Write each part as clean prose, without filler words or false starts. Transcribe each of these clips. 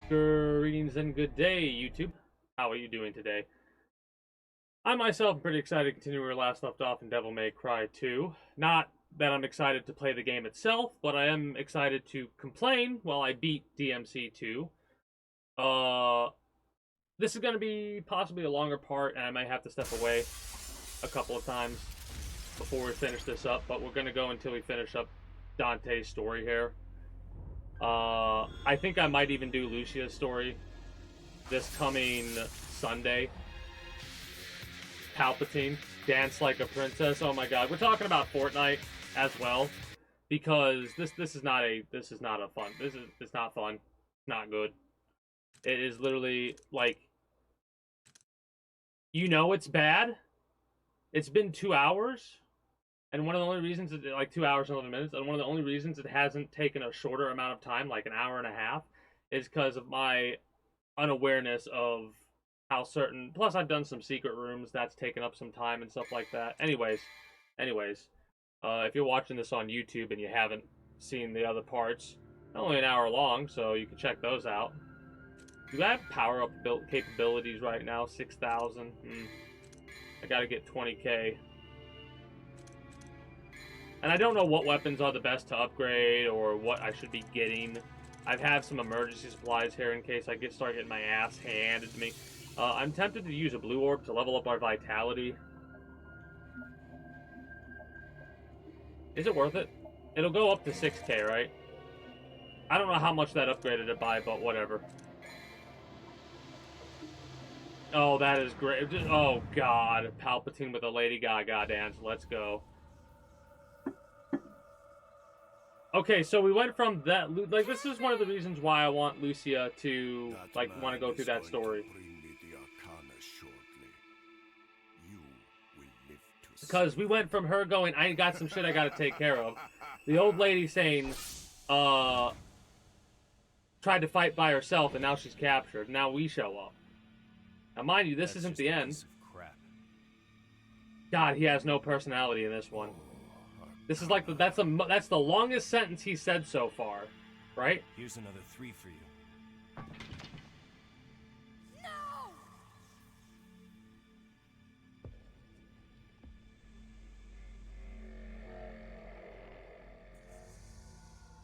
Greetings and good day, YouTube. How are you doing today? I myself am pretty excited to continue where we last left off in Devil May Cry 2. Not that I'm excited to play the game itself, but I am excited to complain while I beat DMC 2. This is going to be possibly a longer part, and I might have to step away a couple of times before we finish this up, but we're going to go until we finish up Dante's story here. I think I might even do Lucia's story this coming Sunday. Palpatine, dance like a princess. Oh my god, we're talking about Fortnite as well, because this is not fun. It's not fun. It's not good. It is literally like, it's bad. It's been 2 hours. And one of the only reasons, like 2 hours and 11 minutes, and one of the only reasons it hasn't taken a shorter amount of time, like an hour and a half, is because of my unawareness of how certain. Plus, I've done some secret rooms that's taken up some time and stuff like that. Anyways, if you're watching this on YouTube and you haven't seen the other parts, only an hour long, so you can check those out. Do I have power up capabilities right now? 6,000. I gotta get 20k. And I don't know what weapons are the best to upgrade or what I should be getting. I have some emergency supplies here in case I start getting my ass handed to me. I'm tempted to use a blue orb to level up our vitality. Is it worth it? It'll go up to 6k, right? I don't know how much that upgraded it by, but whatever. Oh, that is great. Oh, God. Palpatine with a Lady Gaga dance. Let's go. Okay, so we went from that, like, this is one of the reasons why I want Lucia to, like, want to go through that story. Because we went from her going, I got some shit I gotta take care of. The old lady saying, tried to fight by herself, and now she's captured. Now we show up. Now, mind you, this isn't the end. God, he has no personality in this one. This is like that's the longest sentence he said so far, right? Here's another 3 for you. No!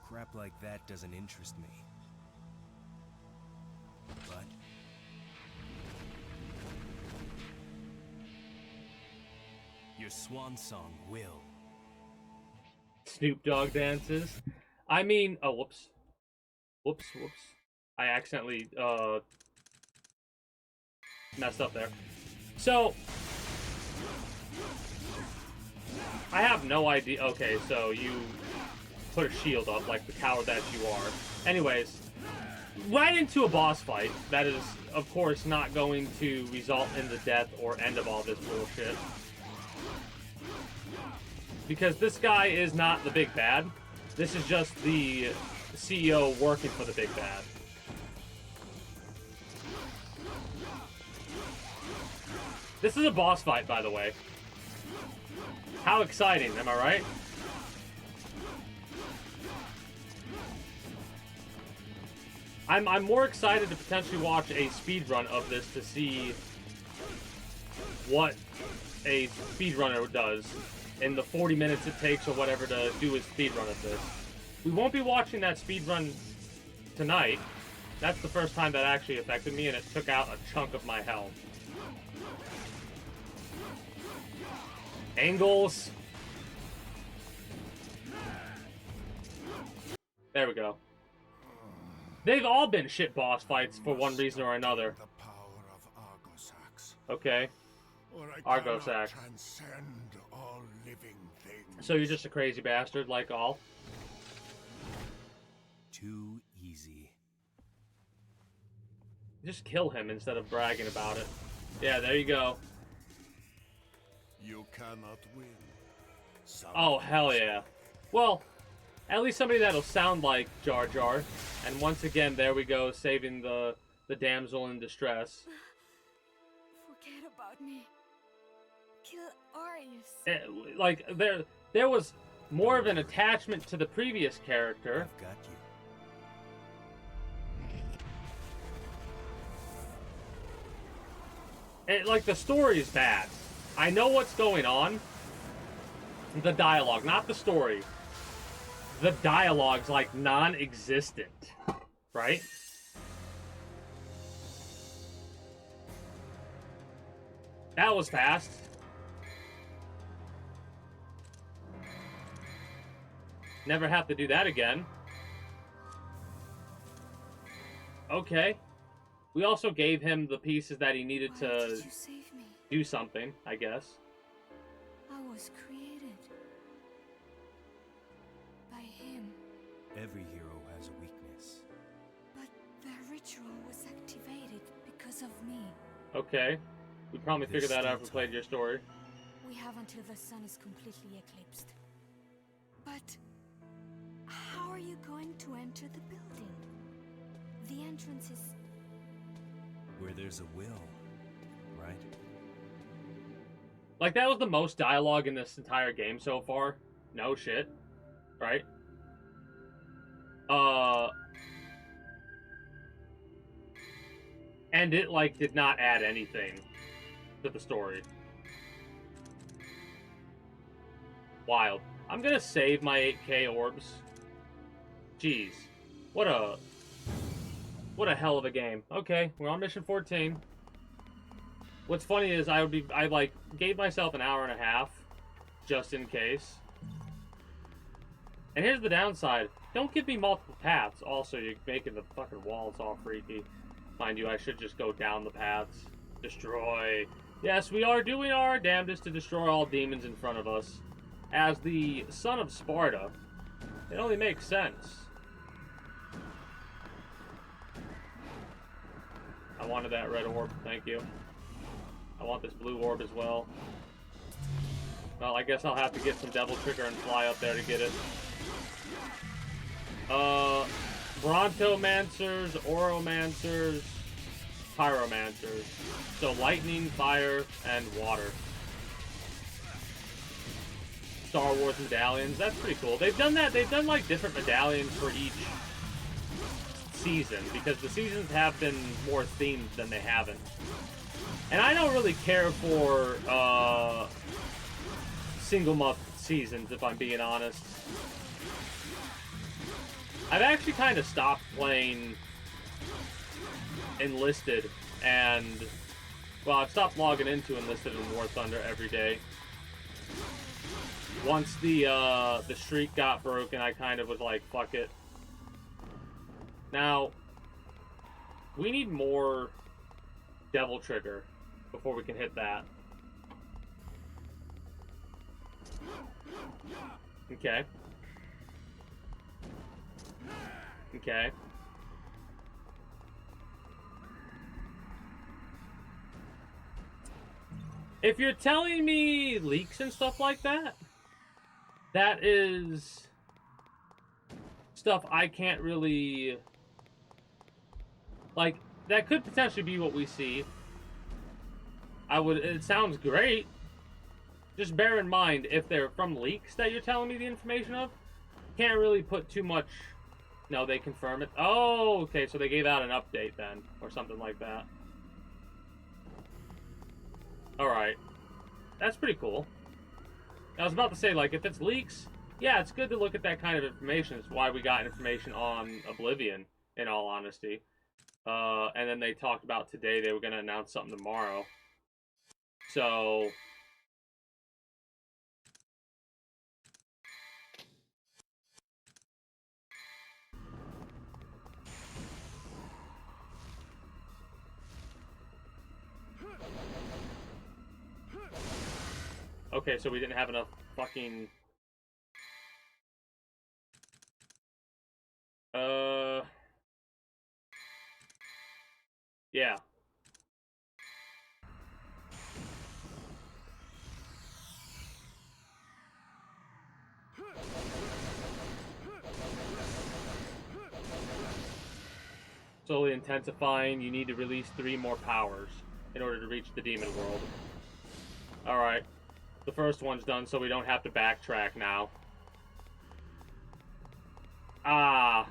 Crap like that doesn't interest me. But your swan song will. Snoop Dogg dances. I mean, oh, whoops. I accidentally, messed up there. So, I have no idea. Okay, so you put a shield up like the coward that you are. Anyways, right into a boss fight. That is, of course, not going to result in the death or end of all this bullshit. Because this guy is not the big bad. This is just the CEO working for the big bad. This is a boss fight, by the way. How exciting, am I right? I'm more excited to potentially watch a speedrun of this to see what a speedrunner does in the 40 minutes it takes or whatever to do a speedrun of this. We won't be watching that speedrun tonight. That's the first time that actually affected me, and it took out a chunk of my health. Angles. There we go. They've all been shit boss fights for one reason or another. Okay. Argosax. So you're just a crazy bastard, like all? Too easy. Just kill him instead of bragging about it. Yeah, there you go. You cannot win. Oh, hell yeah. Well, at least somebody that'll sound like Jar Jar. And once again, there we go, saving the damsel in distress. Forget about me. Kill Arius. Like, there was more of an attachment to the previous character. I've got you. like, the story is bad. I know what's going on. The dialogue, not the story. The dialogue's, like, non-existent. Right? That was fast. Never have to do that again. Okay. We also gave him the pieces that he needed Why to did you save me? do something, I guess. I was created by him, Every hero has a weakness. but the ritual was activated because of me. Okay. We'd probably figure that out if we played your story. We have until the sun is completely eclipsed. But how are you going to enter the building? The entrance is... Where there's a will, right? Like, that was the most dialogue in this entire game so far. No shit. Right? And it, like, did not add anything to the story. Wild. I'm gonna save my 8K orbs. Jeez. What a hell of a game. Okay, we're on mission 14. What's funny is I like gave myself an hour and a half just in case. And here's the downside. Don't give me multiple paths. Also, you're making the fucking walls all freaky. Mind you, I should just go down the paths. Destroy. Yes, we are doing our damnedest to destroy all demons in front of us. As the son of Sparta, it only makes sense. I wanted that red orb, thank you. I want this blue orb as well. Well, I guess I'll have to get some Devil Trigger and fly up there to get it. Brontomancers, Oromancers, Pyromancers. So lightning, fire, and water. Star Wars medallions, that's pretty cool. They've done that, they've done like different medallions for each season, because the seasons have been more themed than they haven't. And I don't really care for single month seasons, if I'm being honest. I've actually kind of stopped playing Enlisted, and well, I've stopped logging into Enlisted and War Thunder every day. Once the streak got broken, I kind of was like, fuck it. Now, we need more Devil Trigger before we can hit that. Okay. Okay. If you're telling me leaks and stuff like that, that is stuff I can't really... Like, that could potentially be what we see. It sounds great. Just bear in mind, if they're from leaks that you're telling me the information of, can't really put too much... No, they confirm it. Oh, okay, so they gave out an update then, or something like that. Alright. That's pretty cool. I was about to say, like, if it's leaks, yeah, it's good to look at that kind of information. It's why we got information on Oblivion, in all honesty. And then they talked about today they were going to announce something tomorrow. So... Okay, so we didn't have enough fucking... Yeah. Slowly intensifying, you need to release 3 more powers in order to reach the demon world. Alright. The first one's done, so we don't have to backtrack now.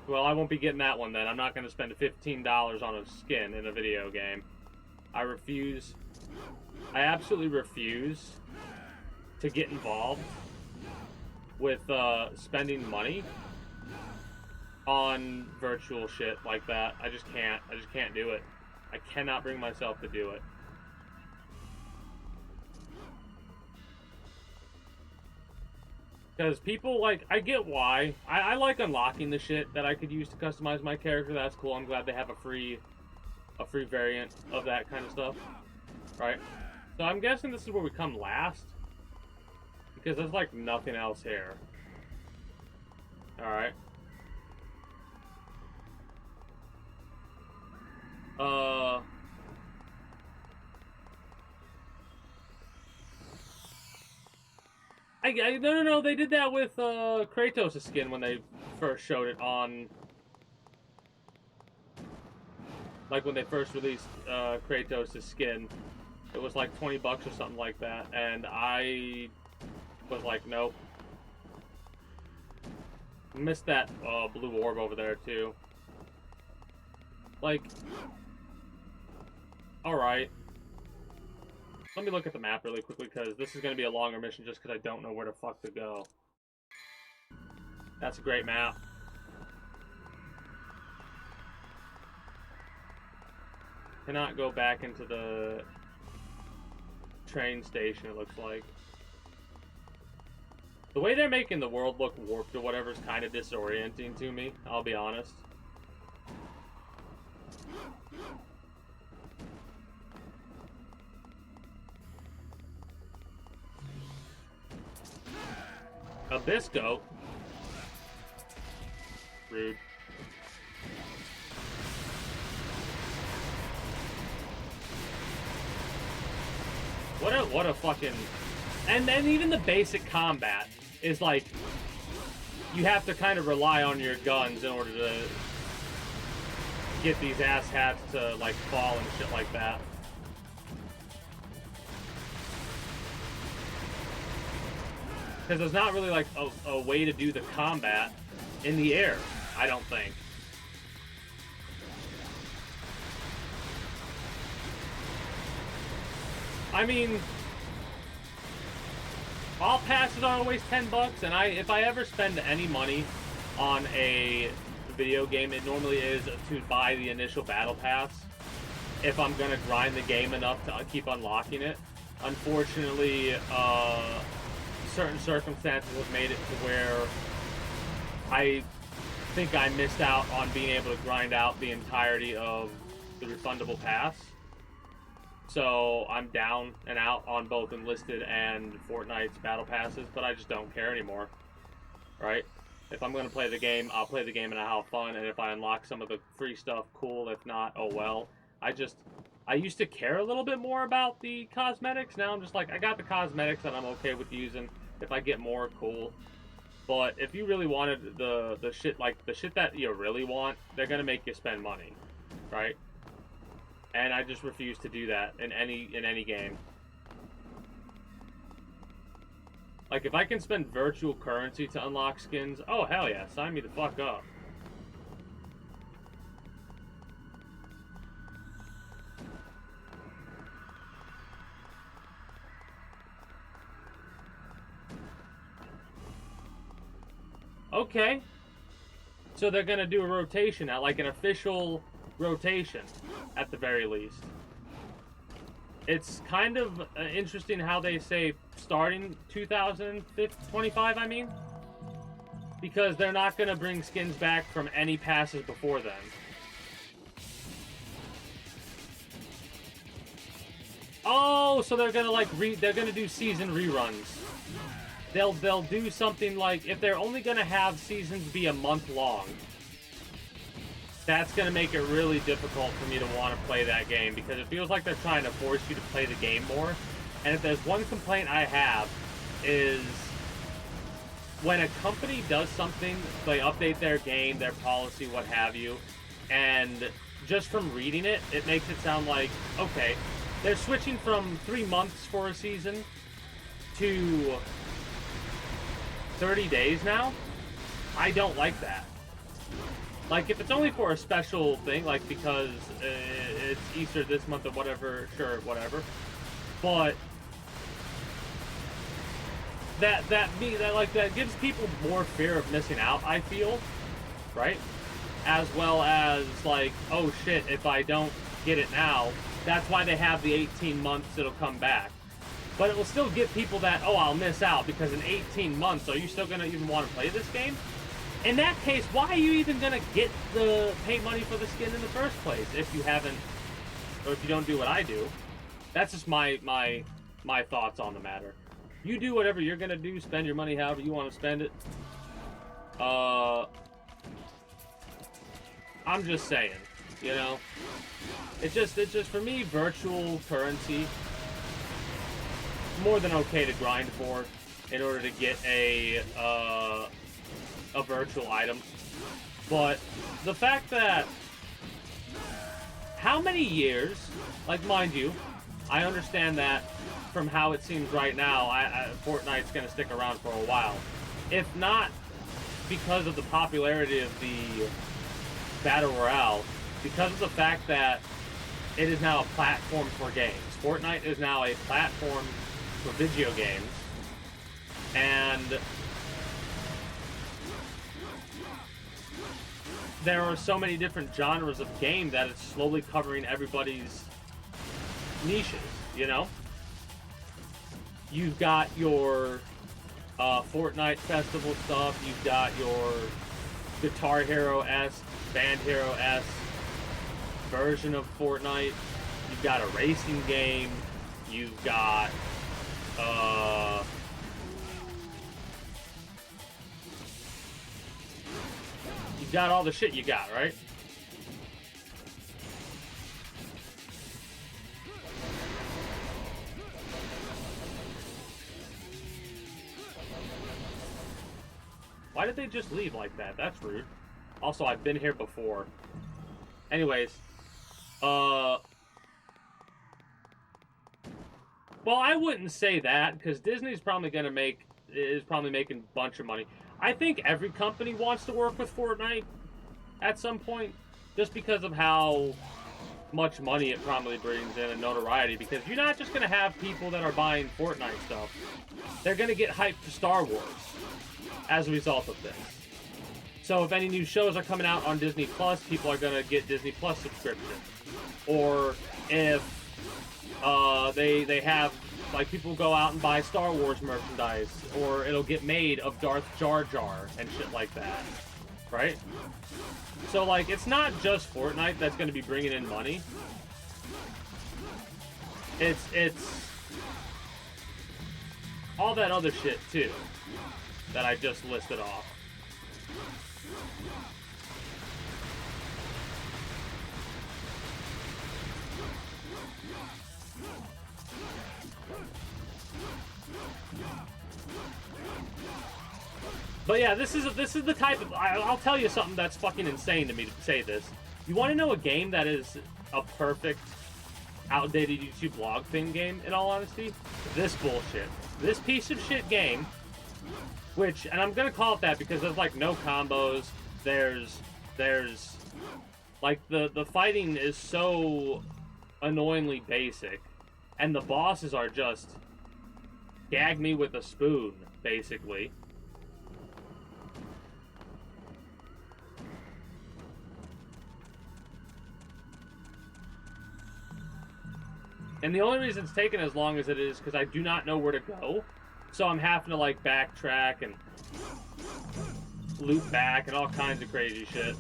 Well, I won't be getting that one then. I'm not going to spend $15 on a skin in a video game. I refuse. I absolutely refuse to get involved with spending money on virtual shit like that. I just can't. I just can't do it. I cannot bring myself to do it. Because people, like, I get why. I like unlocking the shit that I could use to customize my character. That's cool. I'm glad they have a free variant of that kind of stuff. Right? So I'm guessing this is where we come last. Because there's, like, nothing else here. Alright. No, they did that with Kratos' skin when they first showed it on, like when they first released Kratos' skin. It was like 20 bucks or something like that, and I was like, nope. Missed that blue orb over there too. Like, alright. Let me look at the map really quickly, because this is going to be a longer mission just because I don't know where the fuck to go. That's a great map. Cannot go back into the train station, it looks like. The way they're making the world look warped or whatever is kind of disorienting to me, I'll be honest. Abisco. Rude. What a fucking... And then even the basic combat is like... You have to kind of rely on your guns in order to get these asshats to, like, fall and shit like that. Because there's not really, like, a way to do the combat in the air, I don't think. I mean, all passes are always 10 bucks, and if I ever spend any money on a video game, it normally is to buy the initial battle pass if I'm gonna grind the game enough to keep unlocking it. Unfortunately, certain circumstances have made it to where I think I missed out on being able to grind out the entirety of the refundable pass. So I'm down and out on both Enlisted and Fortnite's battle passes, but I just don't care anymore. Right? If I'm going to play the game, I'll play the game and I'll have fun, and if I unlock some of the free stuff, cool. If not, oh well. I used to care a little bit more about the cosmetics. Now I'm just like, I got the cosmetics that I'm okay with using. If I get more, cool. But if you really wanted the shit, like the shit that you really want, they're gonna make you spend money, right? And I just refuse to do that in any game. Like, if I can spend virtual currency to unlock skins, oh hell yeah, sign me the fuck up. Okay. So they're gonna do a rotation now, like an official rotation, at the very least. It's kind of interesting how they say starting 2025, I mean. Because they're not gonna bring skins back from any passes before then. Oh, so they're gonna like they're gonna do season reruns. They'll do something like, if they're only gonna have seasons be a month long, that's gonna make it really difficult for me to want to play that game, because it feels like they're trying to force you to play the game more. And if there's one complaint I have, is when a company does something, they update their game, their policy, what have you, and just from reading it, it makes it sound like, okay, they're switching from 3 months for a season to 30 days now. I don't like that. Like, if it's only for a special thing, like because it's Easter this month or whatever, sure, whatever. But that gives people more fear of missing out, I feel, right? As well as like, oh shit, if I don't get it now, that's why they have the 18 months it'll come back. But it will still give people that, oh, I'll miss out, because in 18 months, are you still gonna even want to play this game? In that case, why are you even gonna pay money for the skin in the first place if you haven't, or if you don't do what I do? That's just my thoughts on the matter. You do whatever you're gonna do, spend your money however you want to spend it. I'm just saying, you know, it's just for me, virtual currency more than okay to grind for in order to get a virtual item. But the fact that how many years, like, mind you, I understand that from how it seems right now, Fortnite's gonna stick around for a while. If not because of the popularity of the Battle Royale, because of the fact that it is now a platform for games. Fortnite is now a platform for video games, and there are so many different genres of game that it's slowly covering everybody's niches, you know? You've got your Fortnite festival stuff, you've got your Guitar Hero-esque, Band Hero-esque version of Fortnite, you've got a racing game, you've got you've got all the shit you got, right? Why did they just leave like that? That's rude. Also, I've been here before. Anyways, well, I wouldn't say that, because Disney's probably making a bunch of money. I think every company wants to work with Fortnite at some point, just because of how much money it probably brings in and notoriety, because you're not just going to have people that are buying Fortnite stuff. They're going to get hyped for Star Wars as a result of this. So if any new shows are coming out on Disney Plus, people are going to get Disney Plus subscriptions. Or if they have, like, people go out and buy Star Wars merchandise, or it'll get made of Darth Jar Jar and shit like that, right? So, like, it's not just Fortnite that's going to be bringing in money. It's all that other shit too that I just listed off. But yeah, this is the type of... I'll tell you something that's fucking insane to me to say this. You want to know a game that is a perfect, outdated YouTube blog thing game, in all honesty? This bullshit. This piece of shit game, which... And I'm gonna call it that because there's, like, no combos. There's... Like, the fighting is so annoyingly basic. And the bosses are just... Gag me with a spoon, basically. And the only reason it's taken as long as it is because I do not know where to go. So I'm having to, like, backtrack and loop back and all kinds of crazy shit.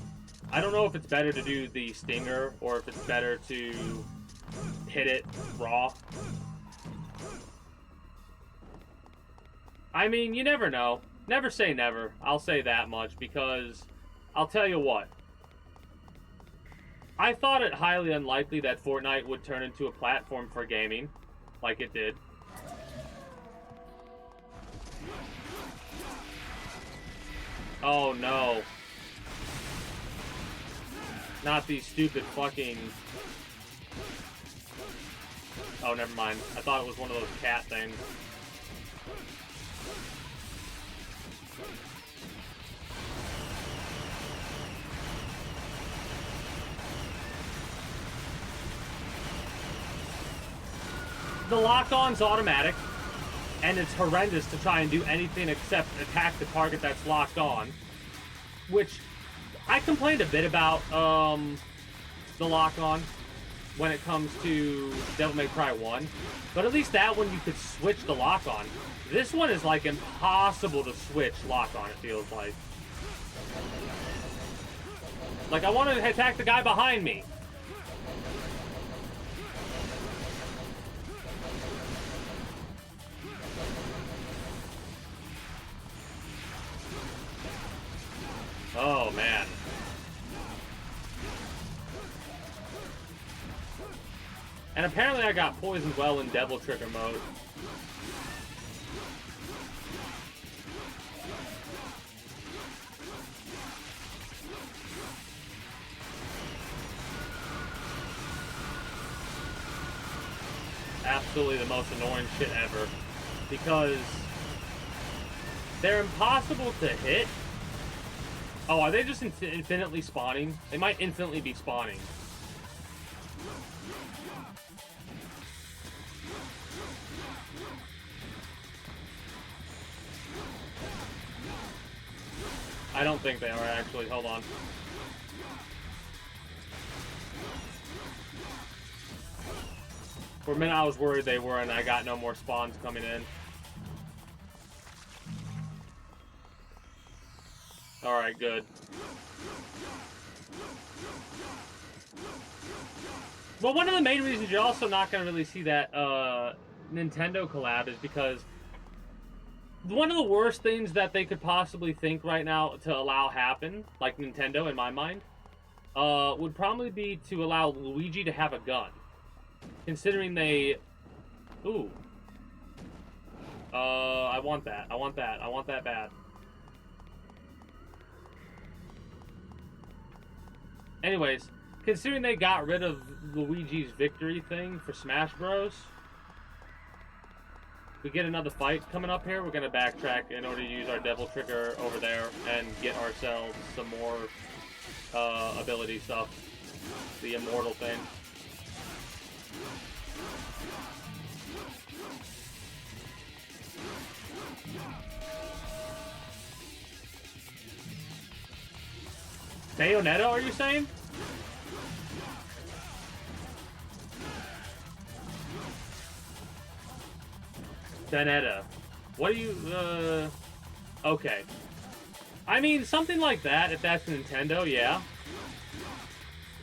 I don't know if it's better to do the stinger or if it's better to hit it raw. I mean, you never know. Never say never. I'll say that much because I'll tell you what. I thought it highly unlikely that Fortnite would turn into a platform for gaming, like it did. Oh no. Not these stupid fucking... Oh, never mind. I thought it was one of those cat things. the lock-on's automatic, and it's horrendous to try and do anything except attack the target that's locked on. Which, I complained a bit about the lock-on when it comes to Devil May Cry 1. But at least that one you could switch the lock-on. This one is like impossible to switch lock-on, it feels like. Like, I want to attack the guy behind me. Oh, man. And apparently I got poisoned well in Devil Trigger mode. Absolutely the most annoying shit ever. Because they're impossible to hit. Oh, are they just infinitely spawning? They might infinitely be spawning. I don't think they are, actually. Hold on. For a minute, I was worried they were, and I got no more spawns coming in. Alright, good. Well, one of the main reasons you're also not going to really see that Nintendo collab is because one of the worst things that they could possibly think right now to allow happen, like Nintendo in my mind, would probably be to allow Luigi to have a gun. Considering they... Ooh. I want that. I want that. I want that bad. Anyways, considering they got rid of Luigi's victory thing for Smash Bros. We get another fight coming up here. We're going to backtrack in order to use our Devil Trigger over there and get ourselves some more ability stuff. The immortal thing. Bayonetta, are you saying? Bayonetta. What do you, okay. I mean, something like that, if that's Nintendo, yeah.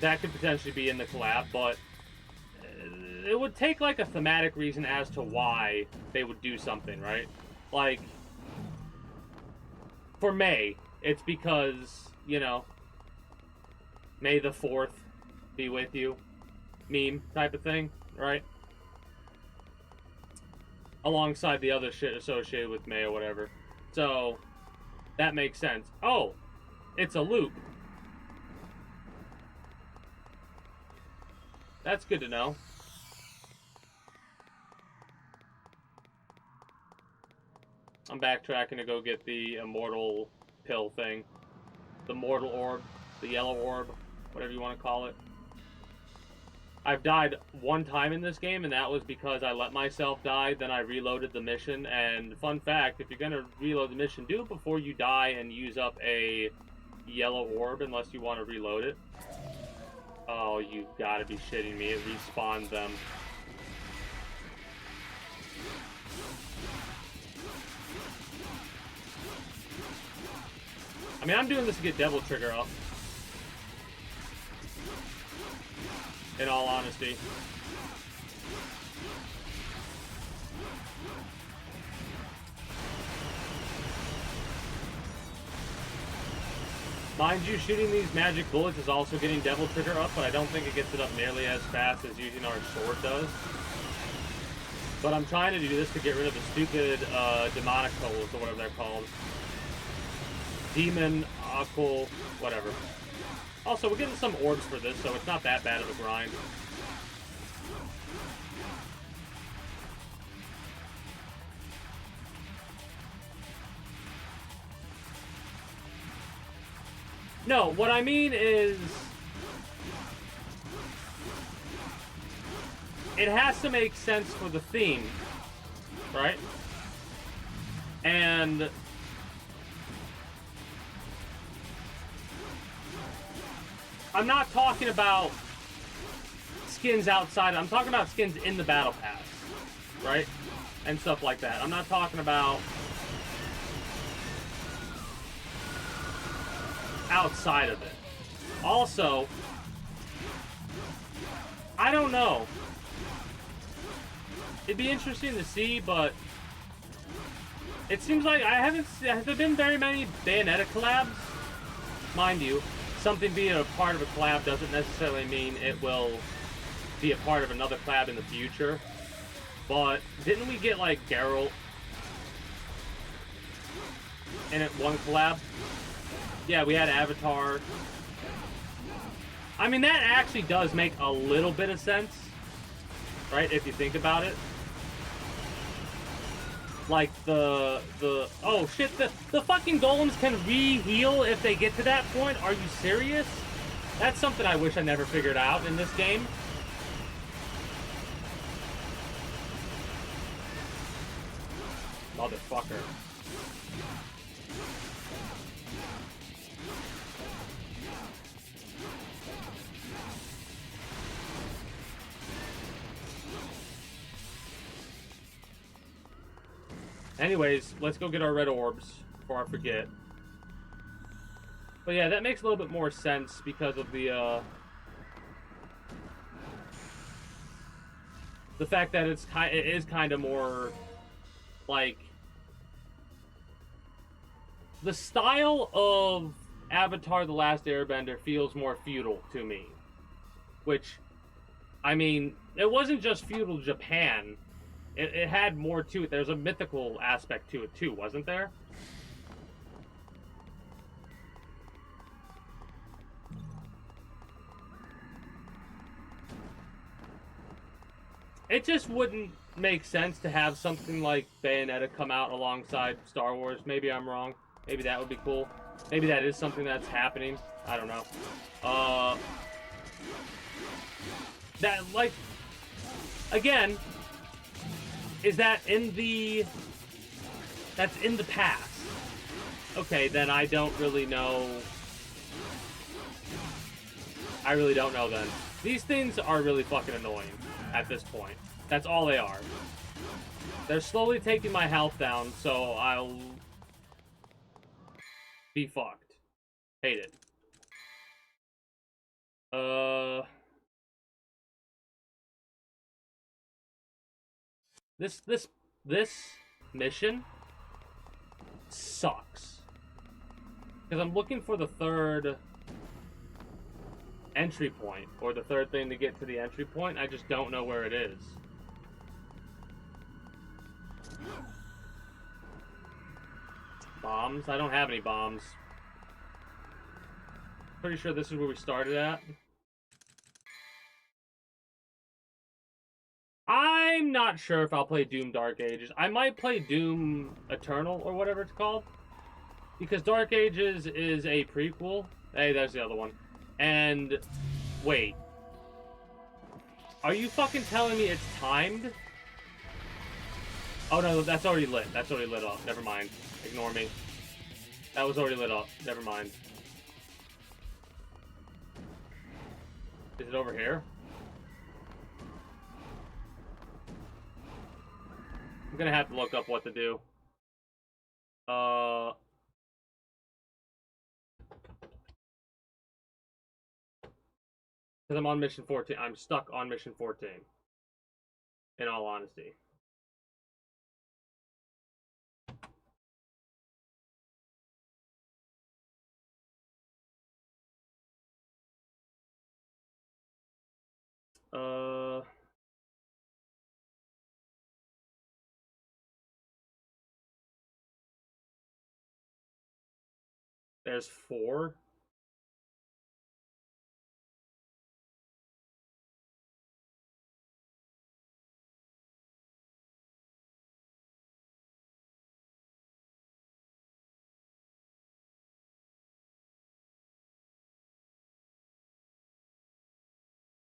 That could potentially be in the collab, but it would take, like, a thematic reason as to why they would do something, right? Like, for May, it's because, you know, May the 4th be with you. Meme type of thing, right? Alongside the other shit associated with May or whatever. So, that makes sense. Oh! It's a loop. That's good to know. I'm backtracking to go get the immortal pill thing. The mortal orb. The yellow orb. Whatever you want to call it. I've died one time in this game, and that was because I let myself die, then I reloaded the mission, and fun fact, if you're going to reload the mission, do it before you die and use up a yellow orb, unless you want to reload it. Oh, you gotta be shitting me, it respawns them. I mean, I'm doing this to get Devil Trigger up. In all honesty. Mind you, shooting these magic bullets is also getting Devil Trigger up, but I don't think it gets it up nearly as fast as using our sword does. But I'm trying to do this to get rid of the stupid demonic souls, or whatever they're called. Demon, Occult, whatever. Also, we're getting some orbs for this, so it's not that bad of a grind. No, what I mean is... it has to make sense for the theme, right? And I'm not talking about skins outside. I'm talking about skins in the battle pass, right? And stuff like that. I'm not talking about outside of it. Also, I don't know. It'd be interesting to see, but it seems like I haven't. Has there been very many Bayonetta collabs? Mind you, something being a part of a collab doesn't necessarily mean it will be a part of another collab in the future. But didn't we get like Geralt in it one collab? Yeah, we had Avatar. I mean, that actually does make a little bit of sense, right? If you think about it. Like the oh shit, the fucking golems can re-heal if they get to that point? Are you serious? That's something I wish I never figured out in this game. Motherfucker. Anyways, let's go get our red orbs before I forget. But yeah, that makes a little bit more sense because of the fact that it is kind of more like the style of Avatar: The Last Airbender feels more feudal to me. Which, I mean, it wasn't just feudal Japan. It had more to it. There's a mythical aspect to it too, wasn't there? It just wouldn't make sense to have something like Bayonetta come out alongside Star Wars. Maybe I'm wrong. Maybe that would be cool. Maybe that is something that's happening. I don't know. That, like, again, is that in the... That's in the past. Okay, then I don't really know... I really don't know then. These things are really fucking annoying at this point. That's all they are. They're slowly taking my health down, so I'll be fucked. Hate it. This mission sucks. Because I'm looking for the third entry point, or the third thing to get to the entry point. I just don't know where it is. Bombs? I don't have any bombs. Pretty sure this is where we started at. I'm not sure if I'll play Doom Dark Ages. I might play Doom Eternal, or whatever it's called. Because Dark Ages is a prequel. Hey, there's the other one. And, wait. Are you fucking telling me it's timed? Oh no, that's already lit. That's already lit up. Never mind. Ignore me. That was already lit up. Never mind. Is it over here? I'm gonna have to look up what to do. Because I'm on mission 14. I'm stuck on mission 14. In all honesty. There's 4.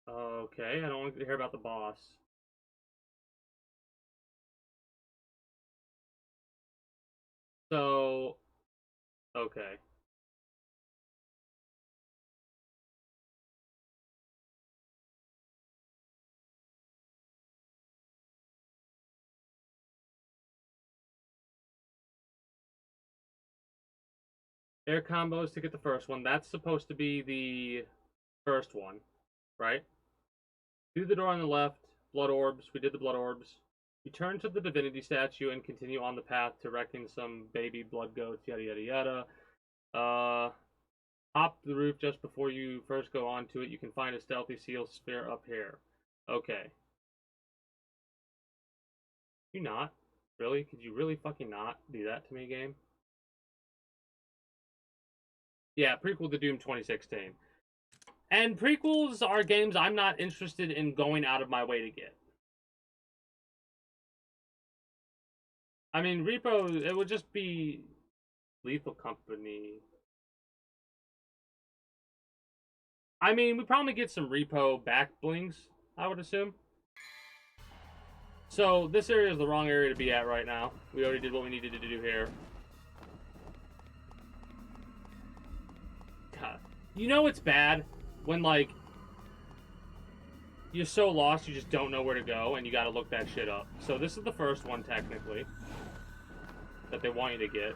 Okay, I don't want to hear about the boss. So, okay. Air combos to get the first one. That's supposed to be the first one, right? Through the door on the left, blood orbs. We did the blood orbs. You turn to the divinity statue and continue on the path to wrecking some baby blood goats, yada yada yada. Hop the roof just before you first go onto it. You can find a stealthy seal sphere up here. Okay. You not? Really? Could you really fucking not do that to me, game? Yeah, prequel to Doom 2016. And prequels are games I'm not interested in going out of my way to get. I mean, Repo, it would just be Lethal Company. I mean, we probably get some Repo back blings, I would assume. So, this area is the wrong area to be at right now. We already did what we needed to do here. God. You know it's bad when, like, you're so lost you just don't know where to go and you gotta look that shit up. So this is the first one, technically, that they want you to get.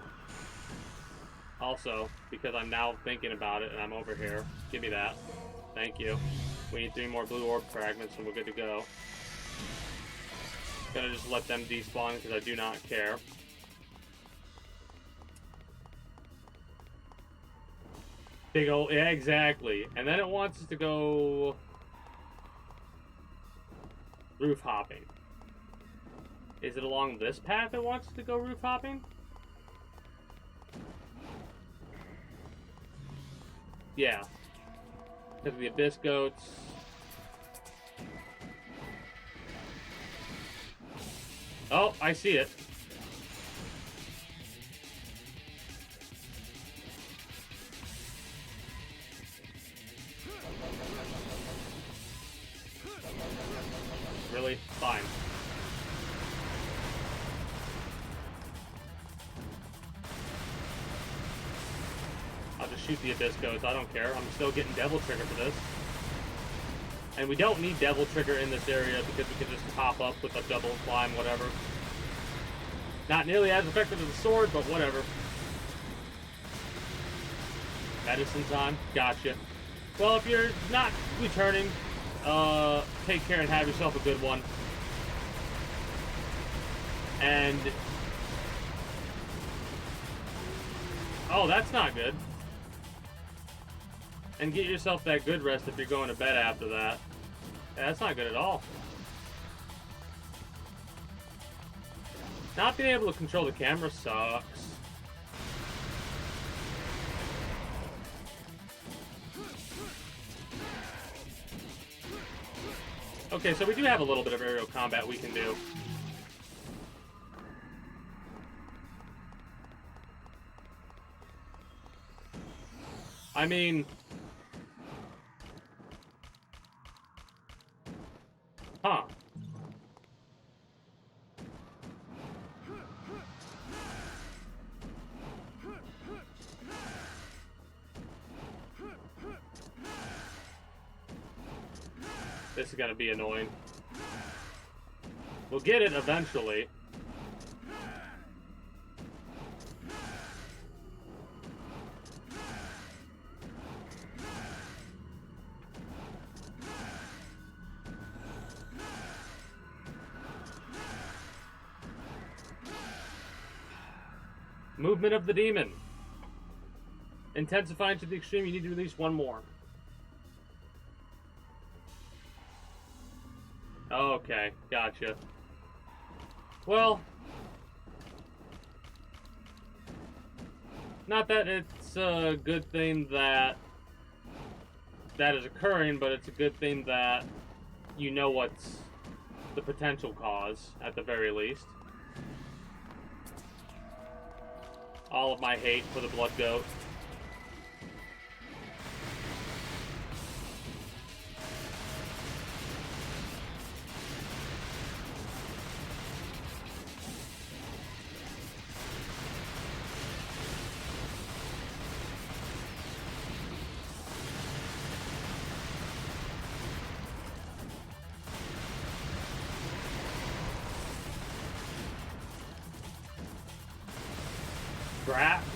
Also, because I'm now thinking about it and I'm over here. Give me that. Thank you. We need 3 more blue orb fragments and we're good to go. Gonna just let them despawn because I do not care. Big old, yeah, exactly. And then it wants us to go roof hopping. Is it along this path it wants us to go roof hopping? Yeah. Because of the abyss goats. Oh, I see it. Really? Fine. I'll just shoot the abyss goats. I don't care. I'm still getting devil trigger for this. And we don't need devil trigger in this area because we can just pop up with a double climb, whatever. Not nearly as effective as the sword, but whatever. Medicine time. Gotcha. Well, if you're not returning, take care and have yourself a good one. And... oh, that's not good. And get yourself that good rest if you're going to bed after that. Yeah, that's not good at all. Not being able to control the camera sucks. Okay, so we do have a little bit of aerial combat we can do. I mean... huh. This is gonna be annoying. We'll get it eventually. Movement of the demon. Intensifying to the extreme, you need to release 1 more. Okay, gotcha. Well, not that it's a good thing that that is occurring, but it's a good thing that you know what's the potential cause, at the very least. All of my hate for the blood goat.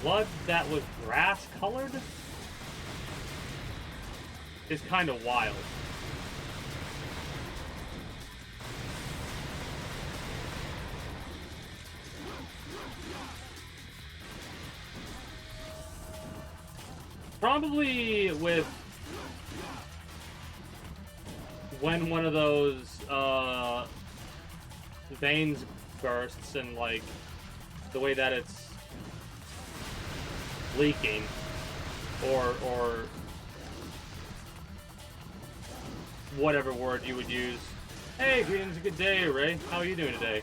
blood that was grass colored is kind of wild. Probably with when one of those veins bursts and like the way that it's leaking, or whatever word you would use. Hey, greetings, a good day, Ray. How are you doing today?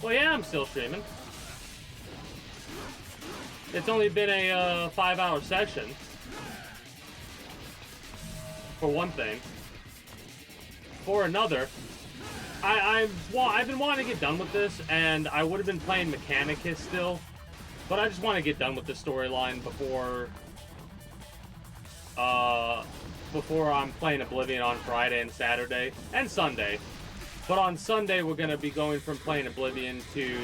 Well, yeah, I'm still streaming. It's only been a 5-hour session, for one thing. For another, I've been wanting to get done with this, and I would have been playing Mechanicus still, but I just want to get done with the storyline before I'm playing Oblivion on Friday and Saturday and Sunday. But on Sunday, we're gonna be going from playing Oblivion to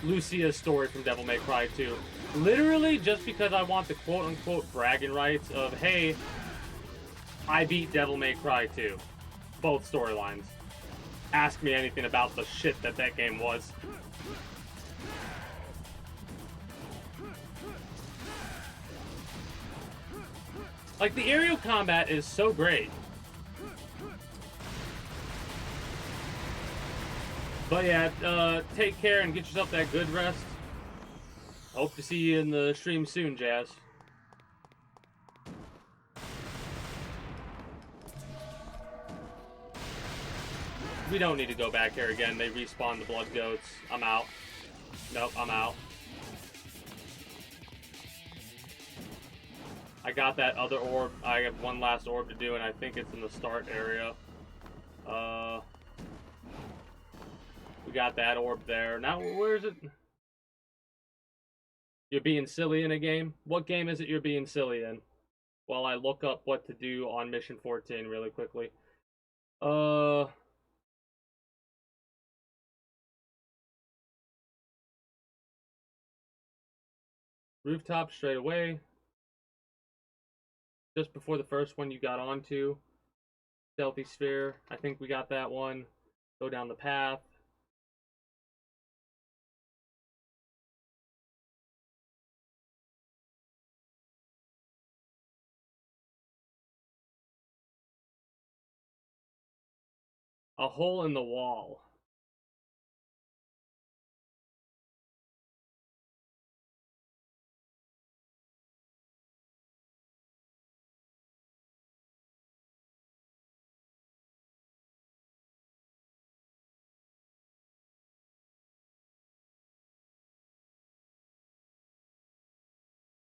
Lucia's story from Devil May Cry 2. Literally just because I want the quote-unquote bragging rights of, hey, I beat Devil May Cry 2. Both storylines. Ask me anything about the shit that game was. Like, the aerial combat is so great. But yeah, take care and get yourself that good rest. Hope to see you in the stream soon, Jazz. We don't need to go back here again. They respawn the blood goats. I'm out. Nope, I'm out. I got that other orb. I have one last orb to do, and I think it's in the start area. We got that orb there. Now, where is it? You're being silly in a game? What game is it you're being silly in? While I look up what to do on Mission 14 really quickly. Rooftop straight away. Just before the first one you got onto. Stealthy Sphere. I think we got that one. Go down the path. A hole in the wall.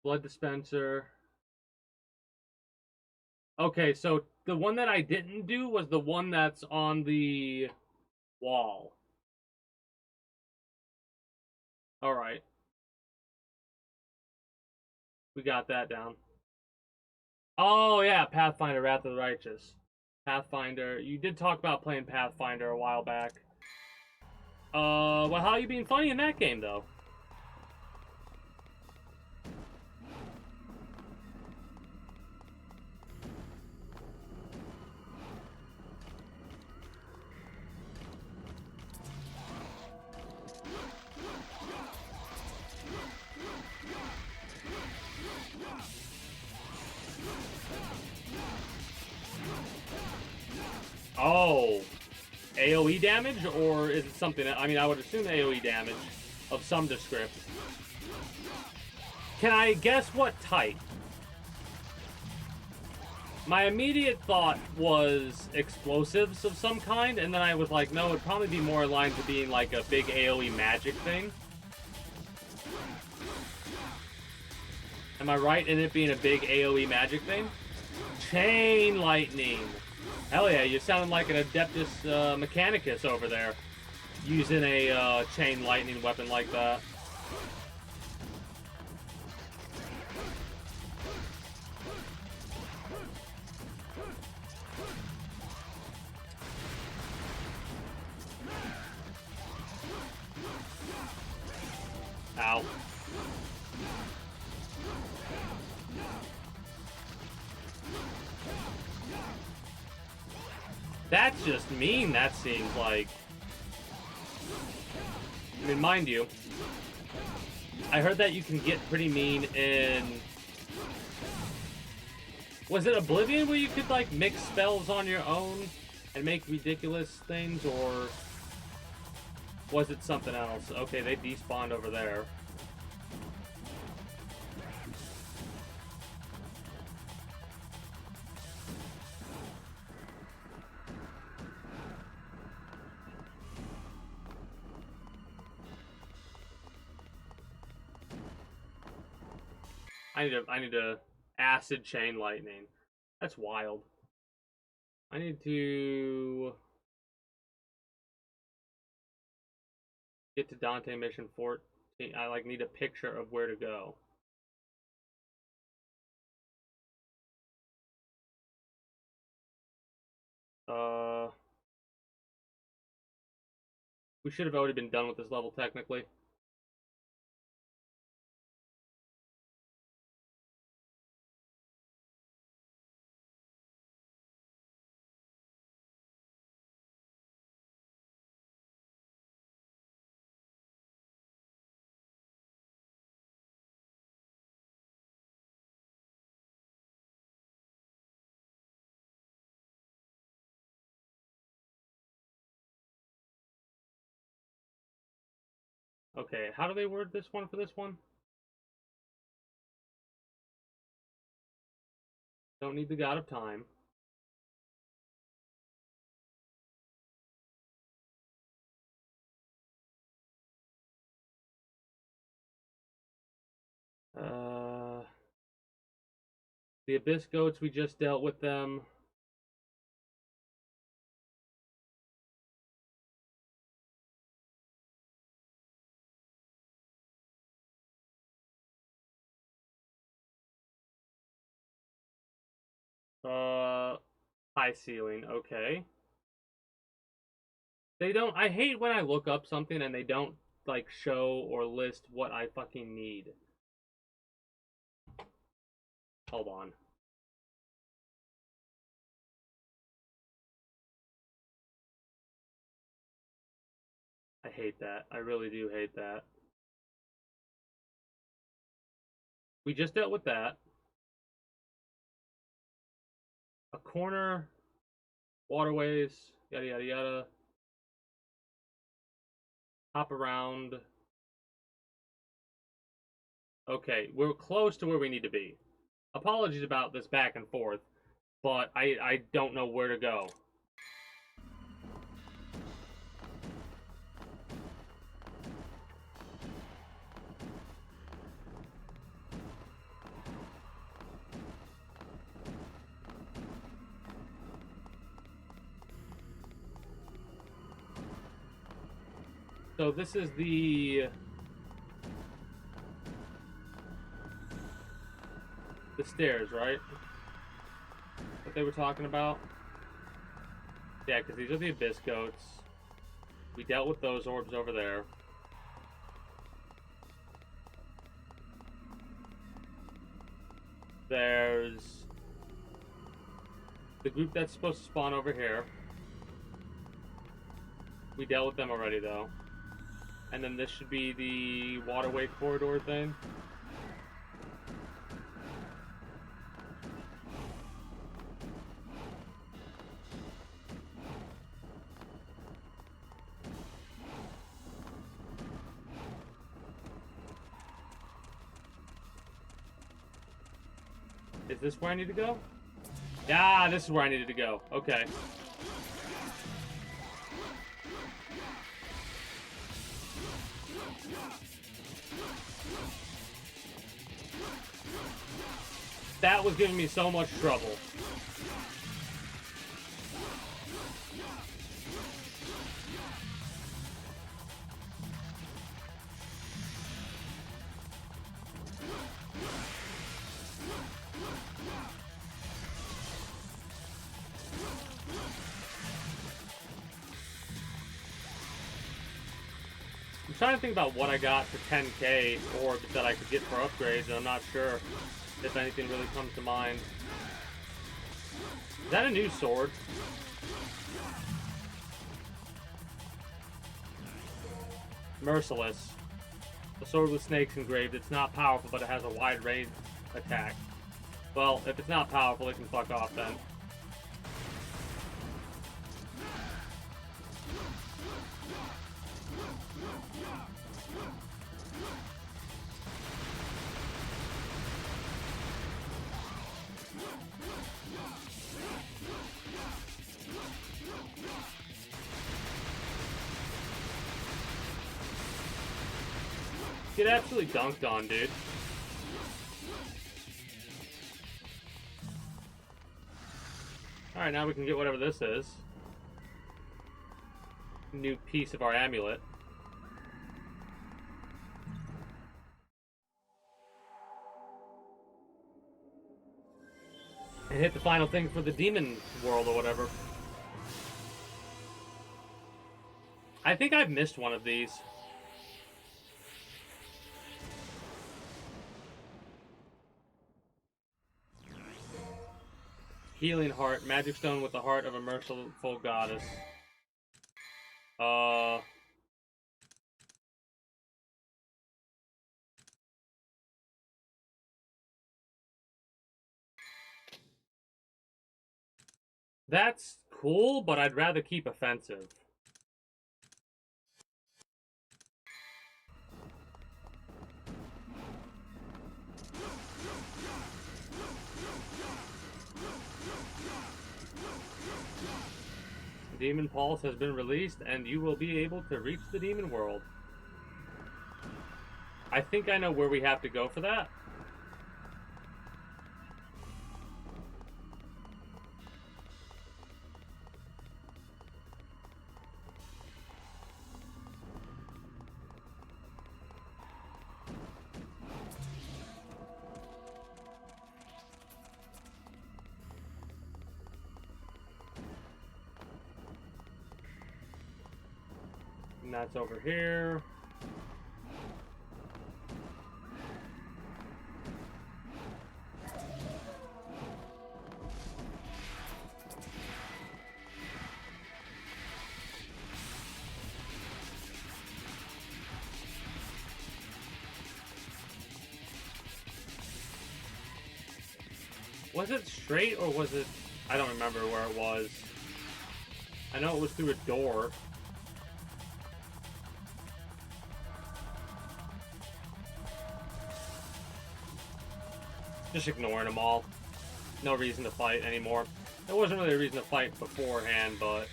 Blood dispenser. Okay, so the one that I didn't do was the one that's on the wall. Alright. We got that down. Oh, yeah, Pathfinder, Wrath of the Righteous. Pathfinder. You did talk about playing Pathfinder a while back. Well, how are you being funny in that game, though? Oh, AoE damage, or is it something? I mean, I would assume AoE damage of some description. Can I guess what type? My immediate thought was explosives of some kind, and then I was like, no, it'd probably be more aligned to being like a big AoE magic thing. Am I right in it being a big AoE magic thing? Chain lightning. Hell yeah, you sound like an Adeptus Mechanicus over there, using a chain lightning weapon like that. That's just mean, that seems like. I mean, mind you, I heard that you can get pretty mean in... Was it Oblivion where you could, like, mix spells on your own and make ridiculous things, or was it something else? Okay, they despawned over there. I need to acid chain lightning. That's wild. I need to get to Dante mission 14. I like need a picture of where to go. We should have already been done with this level technically. Okay, how do they word this one for this one? Don't need the God of Time. The Abyss Goats, we just dealt with them. High ceiling, okay. They don't, I hate when I look up something and they don't, like, show or list what I fucking need. Hold on. I hate that. I really do hate that. We just dealt with that. A corner, waterways, yada yada yada. Hop around. Okay, we're close to where we need to be. Apologies about this back and forth, but I don't know where to go. So this is the stairs, right? What they were talking about? Yeah, because these are the Abyss Goats. We dealt with those orbs over there. There's the group that's supposed to spawn over here. We dealt with them already, though. And then this should be the waterway corridor thing. Is this where I need to go? Yeah, this is where I needed to go. Okay. That was giving me so much trouble. I'm trying to think about what I got for 10k orbs that I could get for upgrades, and I'm not sure if anything really comes to mind. Is that a new sword? Merciless. A sword with snakes engraved. It's not powerful, but it has a wide range attack. Well, if it's not powerful, it can fuck off then. Get absolutely dunked on, dude. Alright, now we can get whatever this is. New piece of our amulet. And hit the final thing for the demon world or whatever. I think I've missed one of these. Healing heart, magic stone with the heart of a merciful goddess. That's cool, but I'd rather keep offensive. Demon Pulse has been released, and you will be able to reach the demon world. I think I know where we have to go for that. And that's over here. Was it straight or was it... I don't remember where it was. I know it was through a door. Just ignoring them all. No reason to fight anymore. There wasn't really a reason to fight beforehand, but...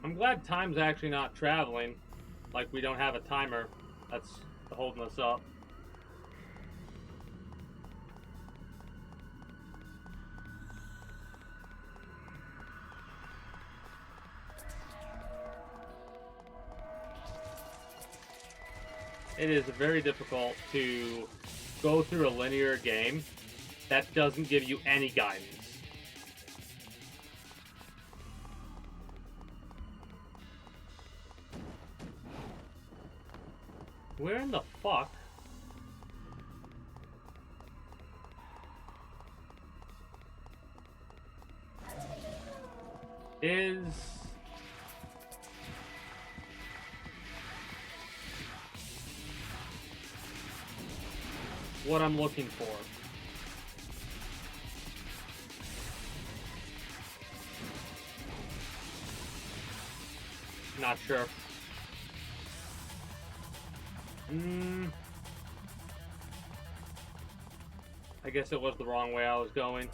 I'm glad time's actually not traveling. Like, we don't have a timer that's holding us up. It is very difficult to go through a linear game that doesn't give you any guidance. Where in the fuck is what I'm looking for? Not sure. I guess it was the wrong way I was going.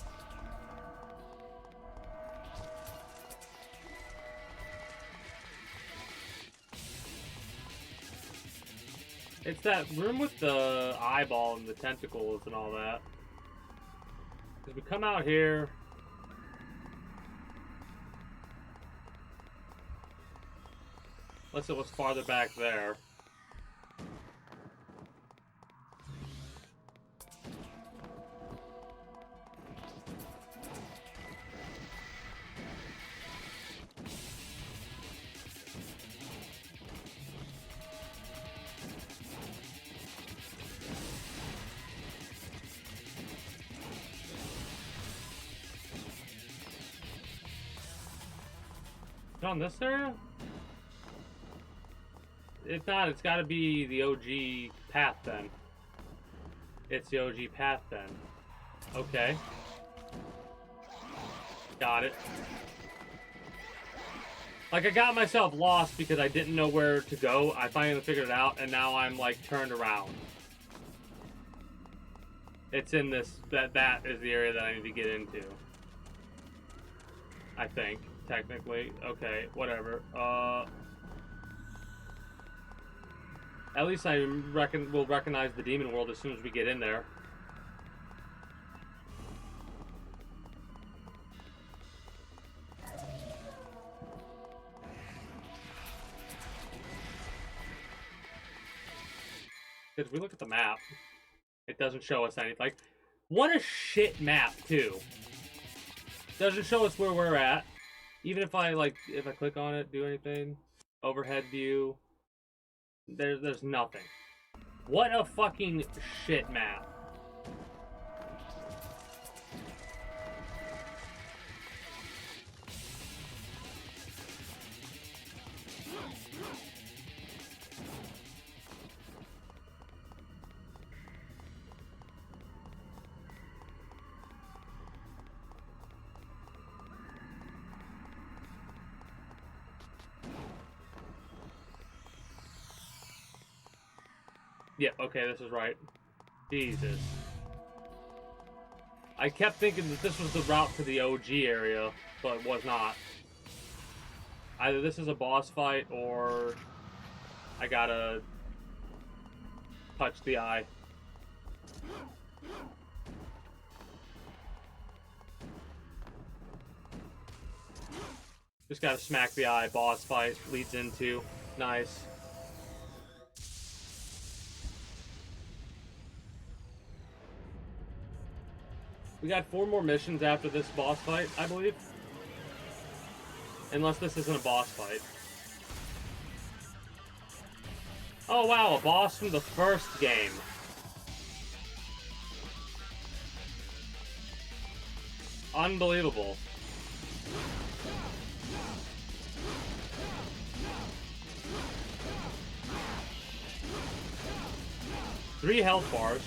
It's that room with the eyeball and the tentacles and all that. Because we come out here. Unless it was farther back there. on this area? If not, it's gotta be the OG path then. It's the OG path then. Okay. Got it. Like, I got myself lost because I didn't know where to go. I finally figured it out, and now I'm, like, turned around. It's in this... That is the area that I need to get into. I think, technically. Okay, whatever. At least I will recognize the demon world as soon as we get in there. Because if we look at the map, it doesn't show us anything. Like, what a shit map, too. Doesn't show us where we're at. Even if I, like, if I click on it, do anything. Overhead view. There's nothing. What a fucking shit map. Yeah, okay, this is right. Jesus. I kept thinking that this was the route to the OG area, but it was not. Either this is a boss fight, or I gotta touch the eye. Just gotta smack the eye, boss fight leads into. Nice. We got 4 more missions after this boss fight, I believe. Unless this isn't a boss fight. Oh wow, a boss from the first game. Unbelievable. Three health bars.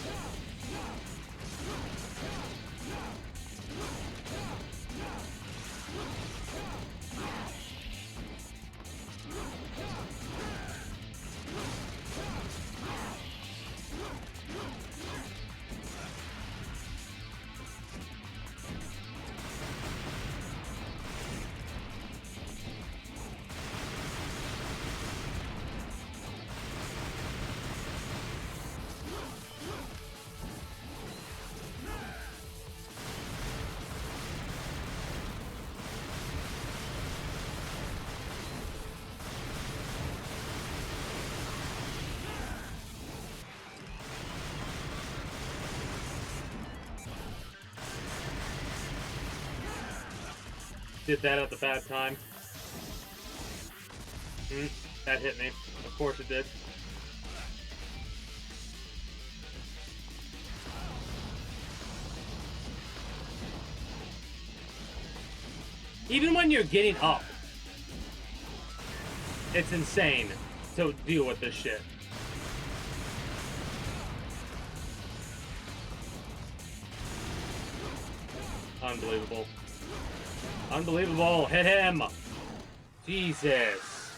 Did that at the bad time. That hit me. Of course it did. Even when you're getting up, it's insane to deal with this shit. Unbelievable. Unbelievable. Hit him. Jesus.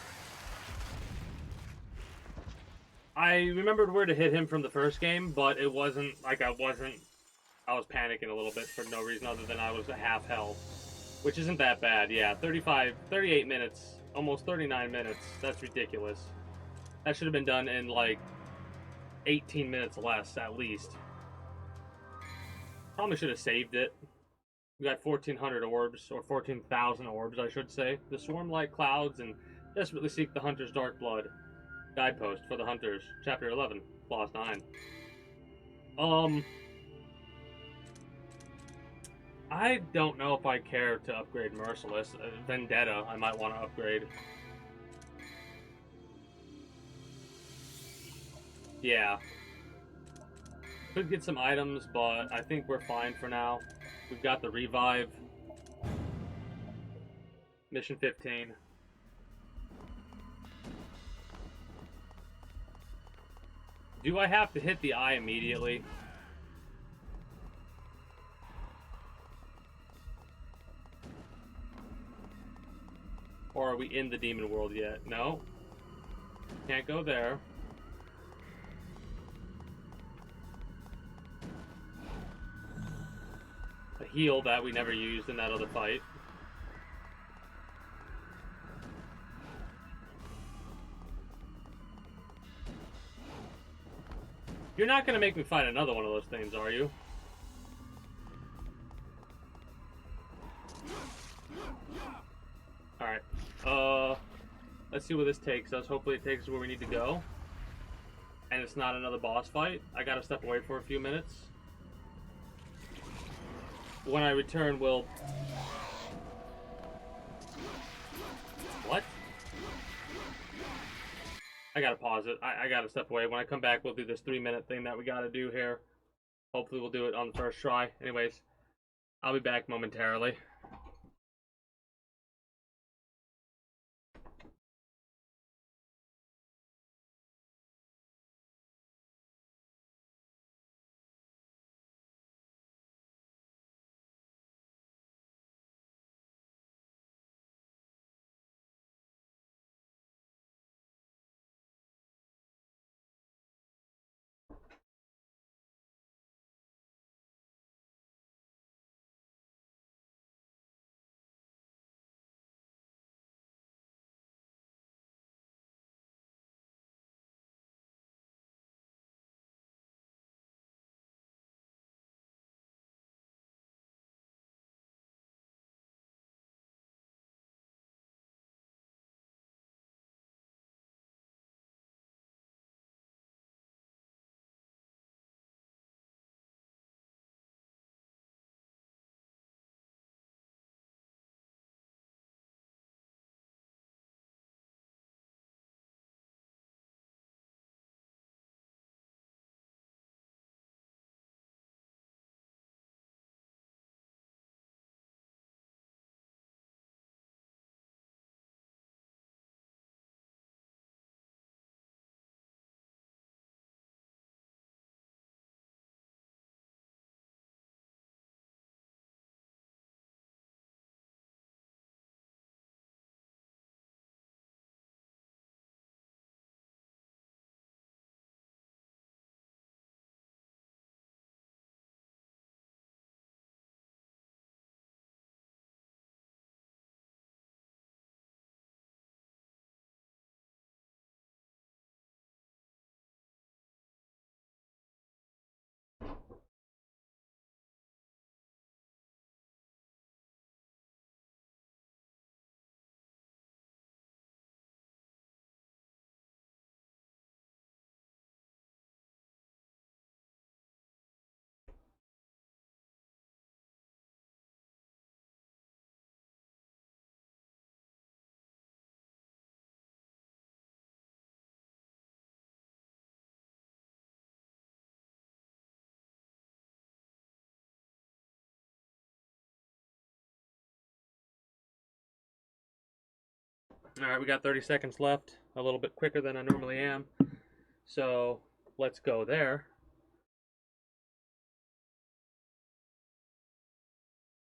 I remembered where to hit him from the first game, but it wasn't like I was panicking a little bit for no reason other than I was at half health, which isn't that bad. Yeah, 38 minutes, almost 39 minutes. That's ridiculous. That should have been done in like 18 minutes less at least. Probably should have saved it. We got 1,400 orbs, or 14,000 orbs, I should say. The swarm like clouds and desperately seek the hunter's dark blood. Guidepost for the hunters, chapter 11, clause 9. I don't know if I care to upgrade Merciless. Vendetta, I might want to upgrade. Yeah. Could get some items, but I think we're fine for now. We've got the revive. Mission 15. Do I have to hit the eye immediately? Or are we in the demon world yet? No. Can't go there. A heal that we never used in that other fight. You're not going to make me fight another one of those things, are you? Alright. Let's see where this takes us. Hopefully it takes us where we need to go. And it's not another boss fight. I gotta step away for a few minutes. When I return, we'll... What? I gotta pause it. I gotta step away. When I come back, we'll do this 3-minute thing that we gotta do here. Hopefully we'll do it on the first try. Anyways, I'll be back momentarily. Alright, we got 30 seconds left. A little bit quicker than I normally am. So, let's go there.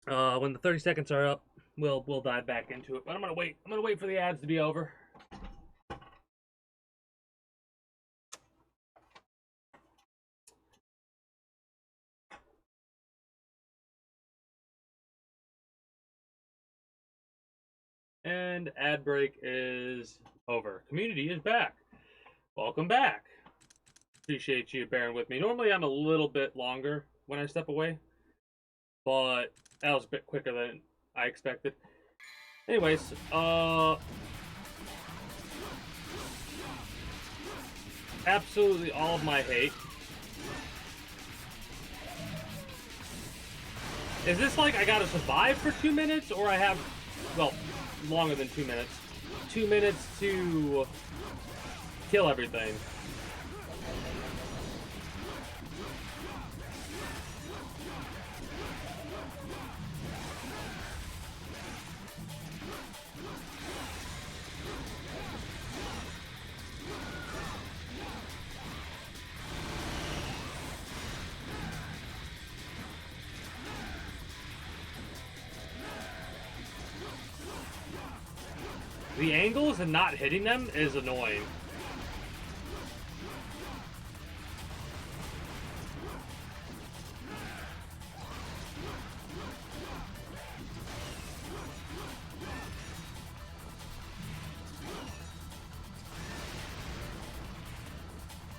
When the 30 seconds are up, we'll dive back into it. But I'm gonna wait for the ads to be over. And ad break is over. Community is back. Welcome back. Appreciate you bearing with me. Normally I'm a little bit longer when I step away, but that was a bit quicker than I expected. Anyways, absolutely all of my hate. Is this like I gotta survive for 2 minutes, or I have, well, longer than 2 minutes? 2 minutes to kill everything. the angles and not hitting them is annoying.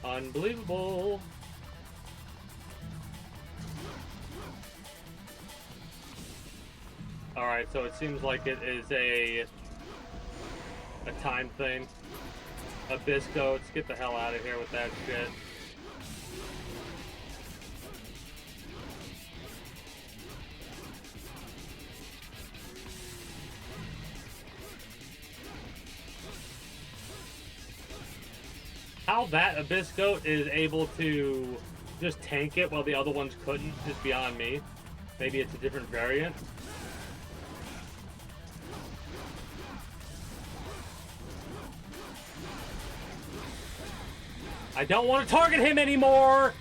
Unbelievable. Alright, so it seems like it is a time thing. Abyss goats, get the hell out of here with that shit. How that Abyss goat is able to just tank it while the other ones couldn't is beyond me. Maybe it's a different variant. I don't want to target him anymore!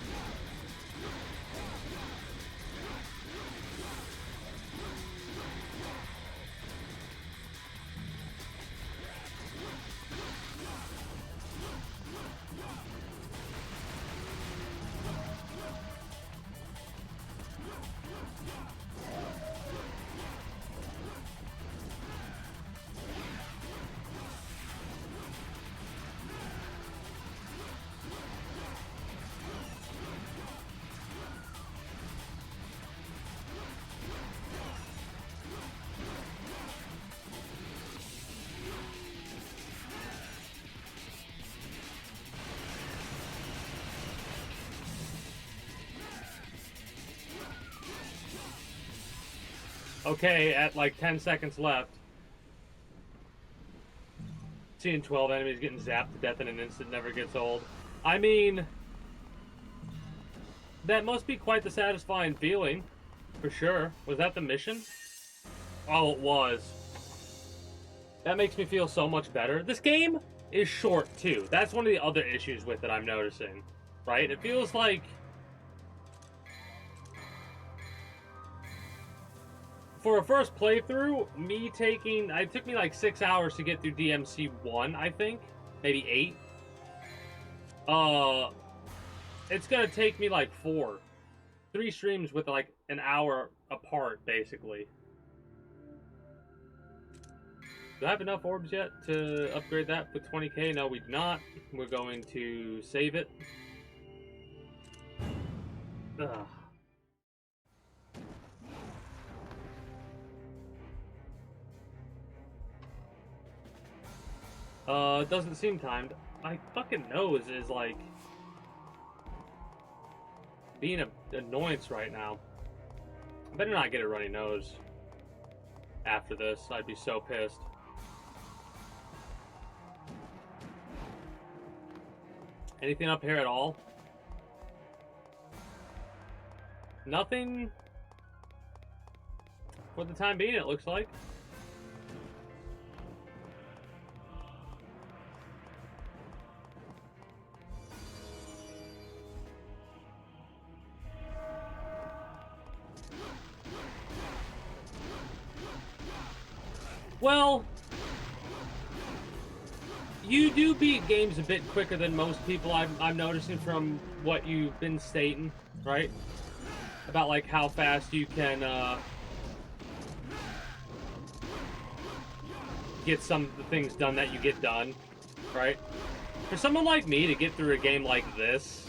Okay, at like 10 seconds left. Seeing 12 enemies getting zapped to death in an instant never gets old. I mean, that must be quite the satisfying feeling, for sure. Was that the mission? Oh, it was. That makes me feel so much better. This game is short, too. That's one of the other issues with it I'm noticing, right? It feels like... For a first playthrough, it took me like 6 hours to get through DMC 1, I think. Maybe 8. It's gonna take me like 4. 3 streams with like an hour apart, basically. Do I have enough orbs yet to upgrade that with 20k? No, we do not. We're going to save it. Ugh. It doesn't seem timed. My fucking nose is like being an annoyance right now. I better not get a runny nose after this. I'd be so pissed. Anything up here at all? Nothing for the time being, it looks like. Well, you do beat games a bit quicker than most people, I'm noticing from what you've been stating, right? About, like, how fast you can, get some of the things done that you get done, right? For someone like me to get through a game like this,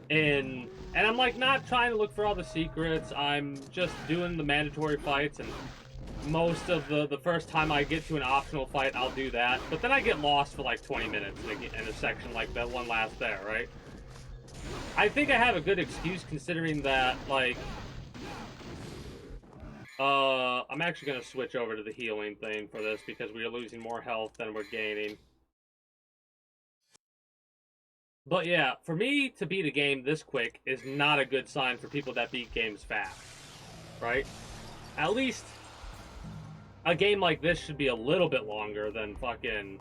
and I'm, like, not trying to look for all the secrets, I'm just doing the mandatory fights, and most of the first time I get to an optional fight, I'll do that. But then I get lost for like 20 minutes in a section like that one last there, right? I think I have a good excuse considering that, like... I'm actually going to switch over to the healing thing for this because we are losing more health than we're gaining. But yeah, for me to beat a game this quick is not a good sign for people that beat games fast, right? At least... a game like this should be a little bit longer than fucking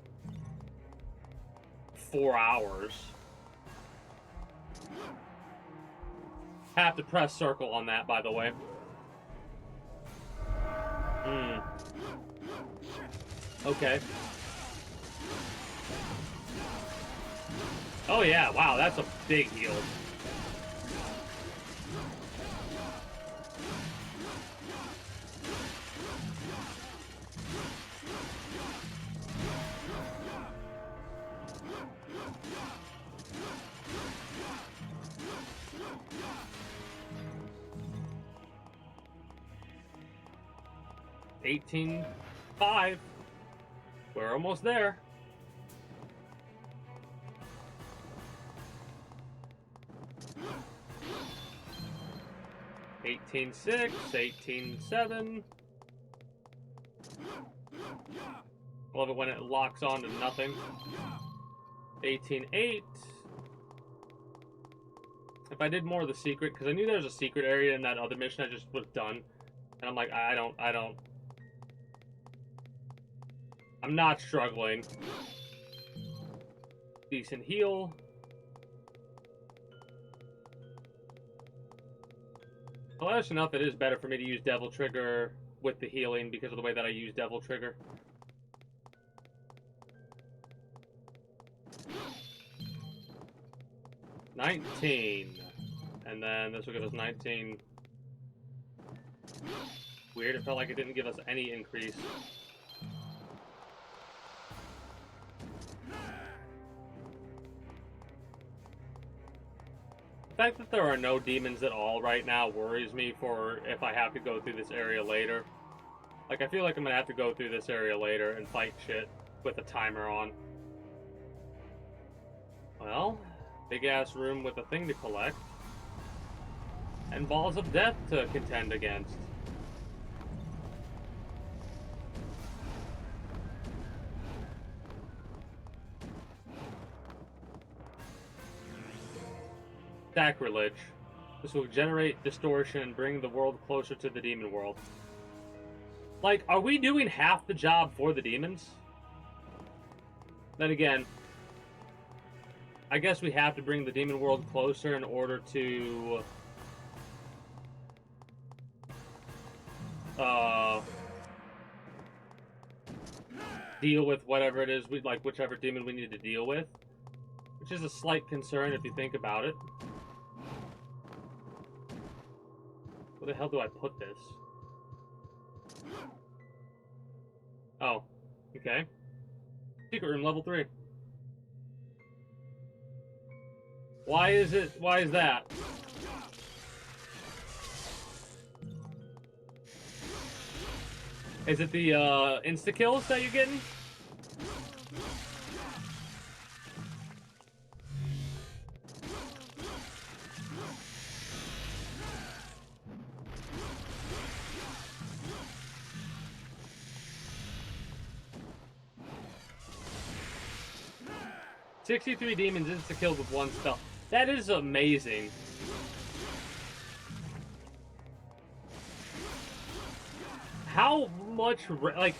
4 hours. Have to press circle on that, by the way. Okay. Oh yeah, wow, that's a big heal. $18.5. We're almost there. $18.6, $18.7. Love it when it locks on to nothing. $18.8. If I did more of the secret, because I knew there was a secret area in that other mission I just was done. And I'm like, I'm not struggling. Decent heal. Hilarious enough, it is better for me to use Devil Trigger with the healing because of the way that I use Devil Trigger. $19. And then this will give us 19. Weird, it felt like it didn't give us any increase. The fact that there are no demons at all right now worries me for if I have to go through this area later. Like, I feel like I'm gonna have to go through this area later and fight shit with a timer on. Well, big-ass room with a thing to collect. And balls of death to contend against. Sacrilege. This will generate distortion and bring the world closer to the demon world. Like, are we doing half the job for the demons? Then again, I guess we have to bring the demon world closer in order to deal with whatever it is we like, whichever demon we need to deal with, which is a slight concern if you think about it. Where the hell do I put this? Oh, okay. Secret room, level 3. Why is that? Is it the insta-kills that you're getting? $63 demons insta-killed with one spell. That is amazing. How much, like,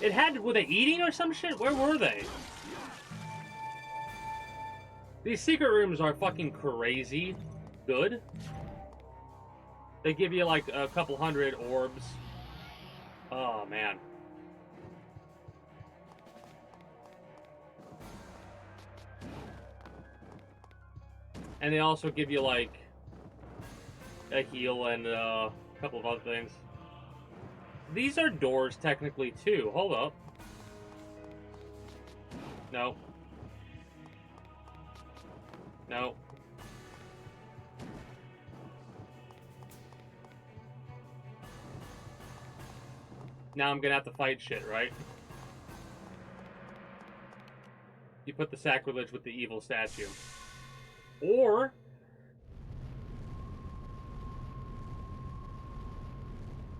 it had, were they eating or some shit? Where were they? These secret rooms are fucking crazy good. They give you like a couple hundred orbs. Oh, man. And they also give you like a heal and a couple of other things. These are doors technically too. Hold up. No. No. Now I'm gonna have to fight shit, right? You put the sacrilege with the evil statue. Or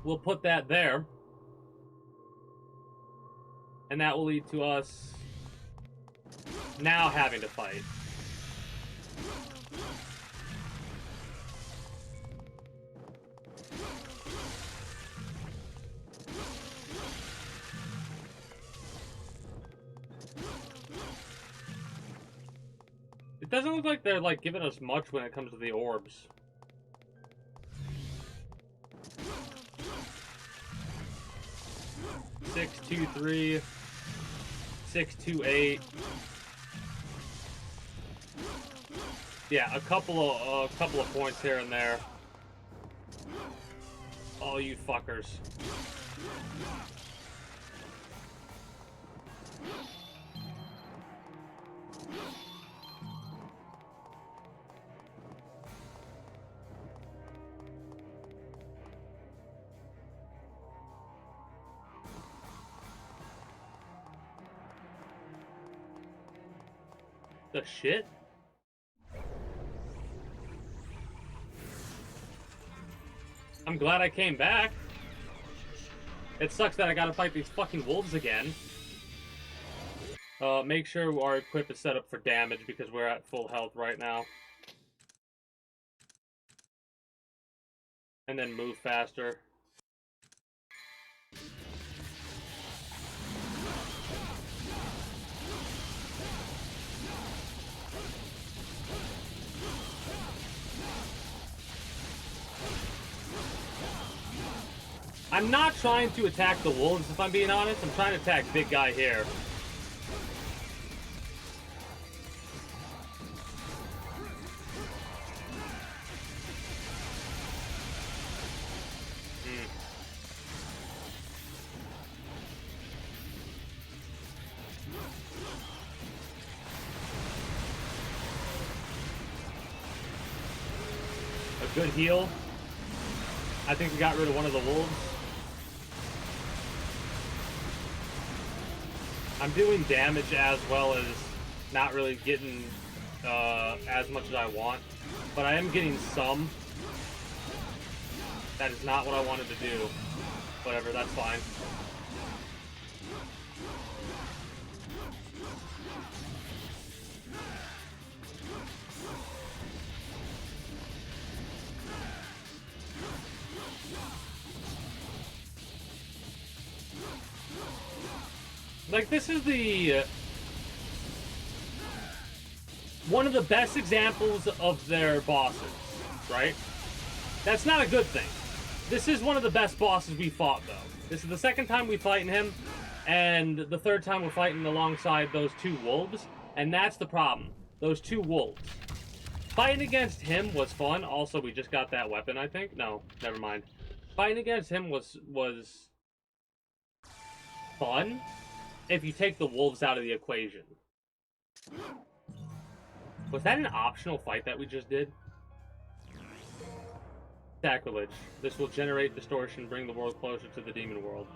we'll put that there. And that will lead to us now having to fight. It doesn't look like they're like giving us much when it comes to the orbs. Six, 2, 3. 628. Yeah, a couple of points here and there. Oh, you fuckers. The shit? I'm glad I came back. It sucks that I gotta fight these fucking wolves again. Make sure our equip is set up for damage because we're at full health right now. And then move faster. I'm not trying to attack the wolves, if I'm being honest. I'm trying to attack big guy here. A good heal. I think we got rid of one of the wolves. I'm doing damage as well as not really getting as much as I want, but I am getting some. That is not what I wanted to do. Whatever, that's fine. Like, this is the one of the best examples of their bosses, right? That's not a good thing. This is one of the best bosses we fought, though. This is the second time we fighting him, and the third time we're fighting alongside those two wolves, and that's the problem. Those two wolves. Fighting against him was fun. Also, we just got that weapon, I think. No, never mind. Fighting against him was fun if you take the wolves out of the equation. Was that an optional fight that we just did? Sacrilege. This will generate distortion, bring the world closer to the demon world.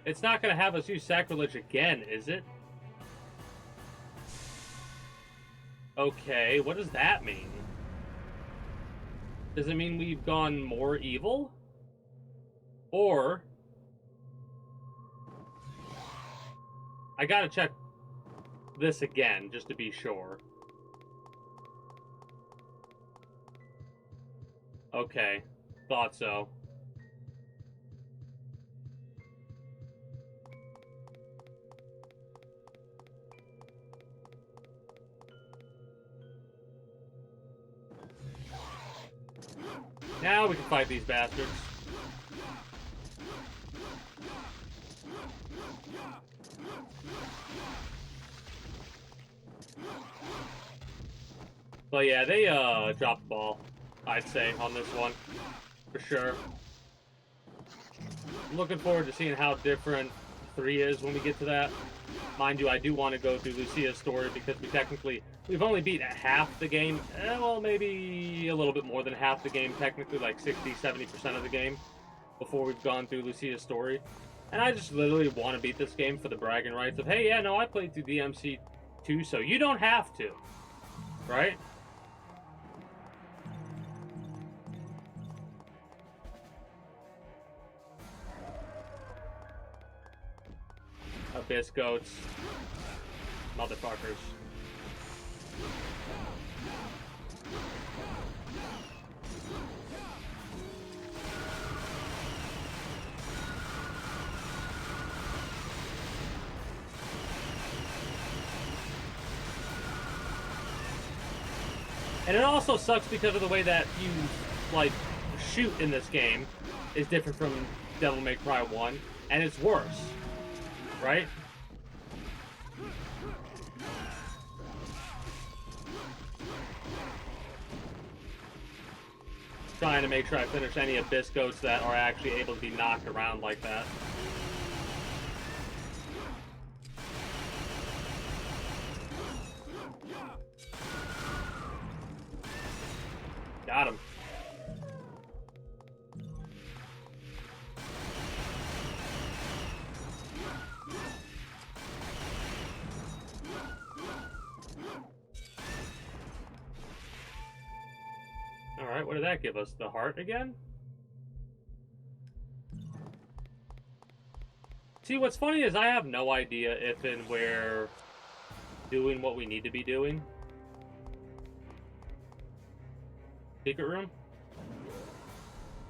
It's not gonna have us use sacrilege again, is it? Okay, what does that mean? Does it mean we've gone more evil? Or... I gotta check this again, just to be sure. Okay, thought so. Now we can fight these bastards. But yeah, they dropped the ball, I'd say, on this one. For sure. I'm looking forward to seeing how different 3 is when we get to that. Mind you, I do want to go through Lucia's story because we've only beat half the game. Well, maybe a little bit more than half the game, technically, like 60-70% of the game, before we've gone through Lucia's story. And I just literally want to beat this game for the bragging rights of, hey, yeah, no, I played through DMC 2, so you don't have to. Right? Abyss goats. Motherfuckers. And it also sucks because of the way that you, like, shoot in this game is different from Devil May Cry 1, and it's worse, right? Trying to make sure I finish any Abyss Goats that are actually able to be knocked around like that. Got him. Alright, what did that give us? The heart again? See, what's funny is I have no idea if and where doing what we need to be doing. Secret room?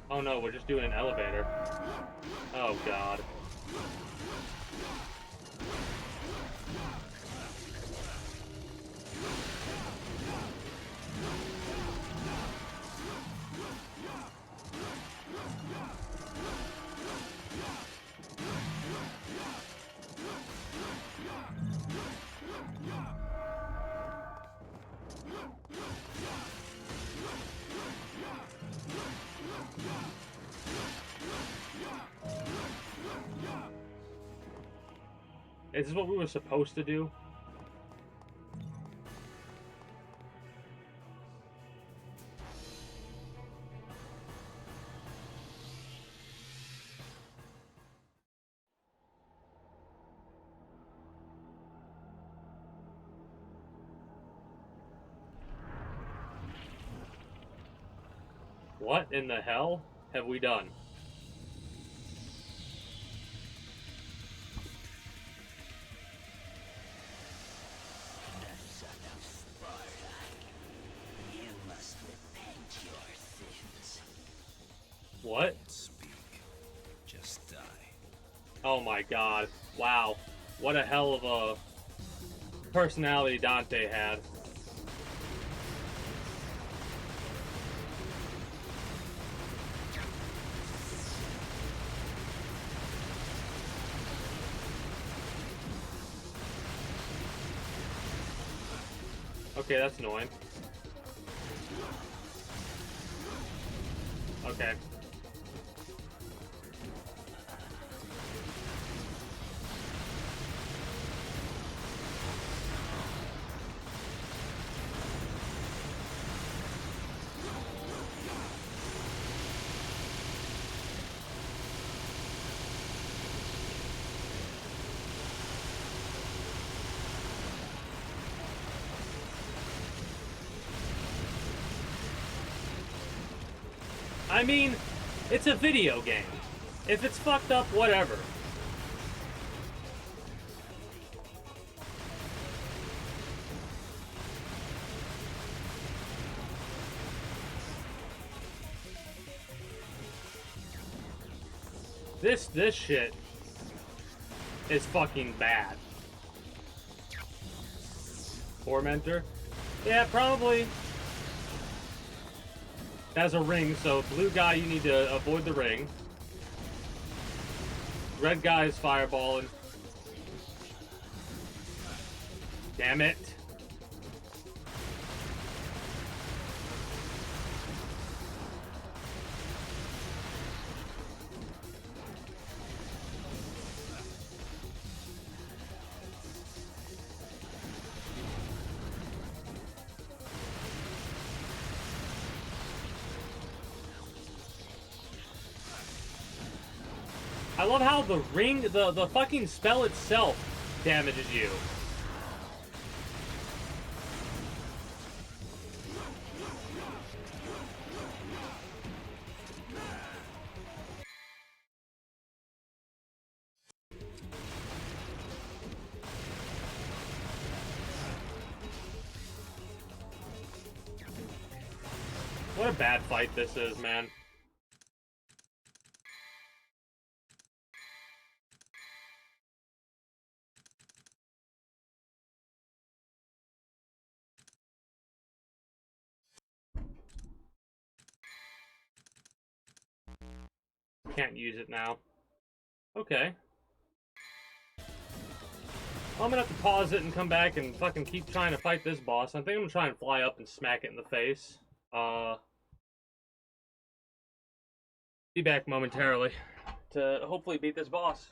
Oh no, we're just doing an elevator. Oh god. Is this what we were supposed to do? What in the hell have we done? What? Don't speak. Just die. Oh my god. Wow. What a hell of a personality Dante had. Okay, that's annoying. Okay. I mean, it's a video game. If it's fucked up, whatever. This shit is fucking bad. Tormentor? Yeah, probably. Has a ring, so blue guy, you need to avoid the ring. Red guy is fireballing. Damn it. I love how the ring, the fucking spell itself damages you. What a bad fight this is, man. can't use it now. Okay. I'm gonna have to pause it and come back and fucking keep trying to fight this boss. I think I'm gonna try and fly up and smack it in the face. Be back momentarily to hopefully beat this boss.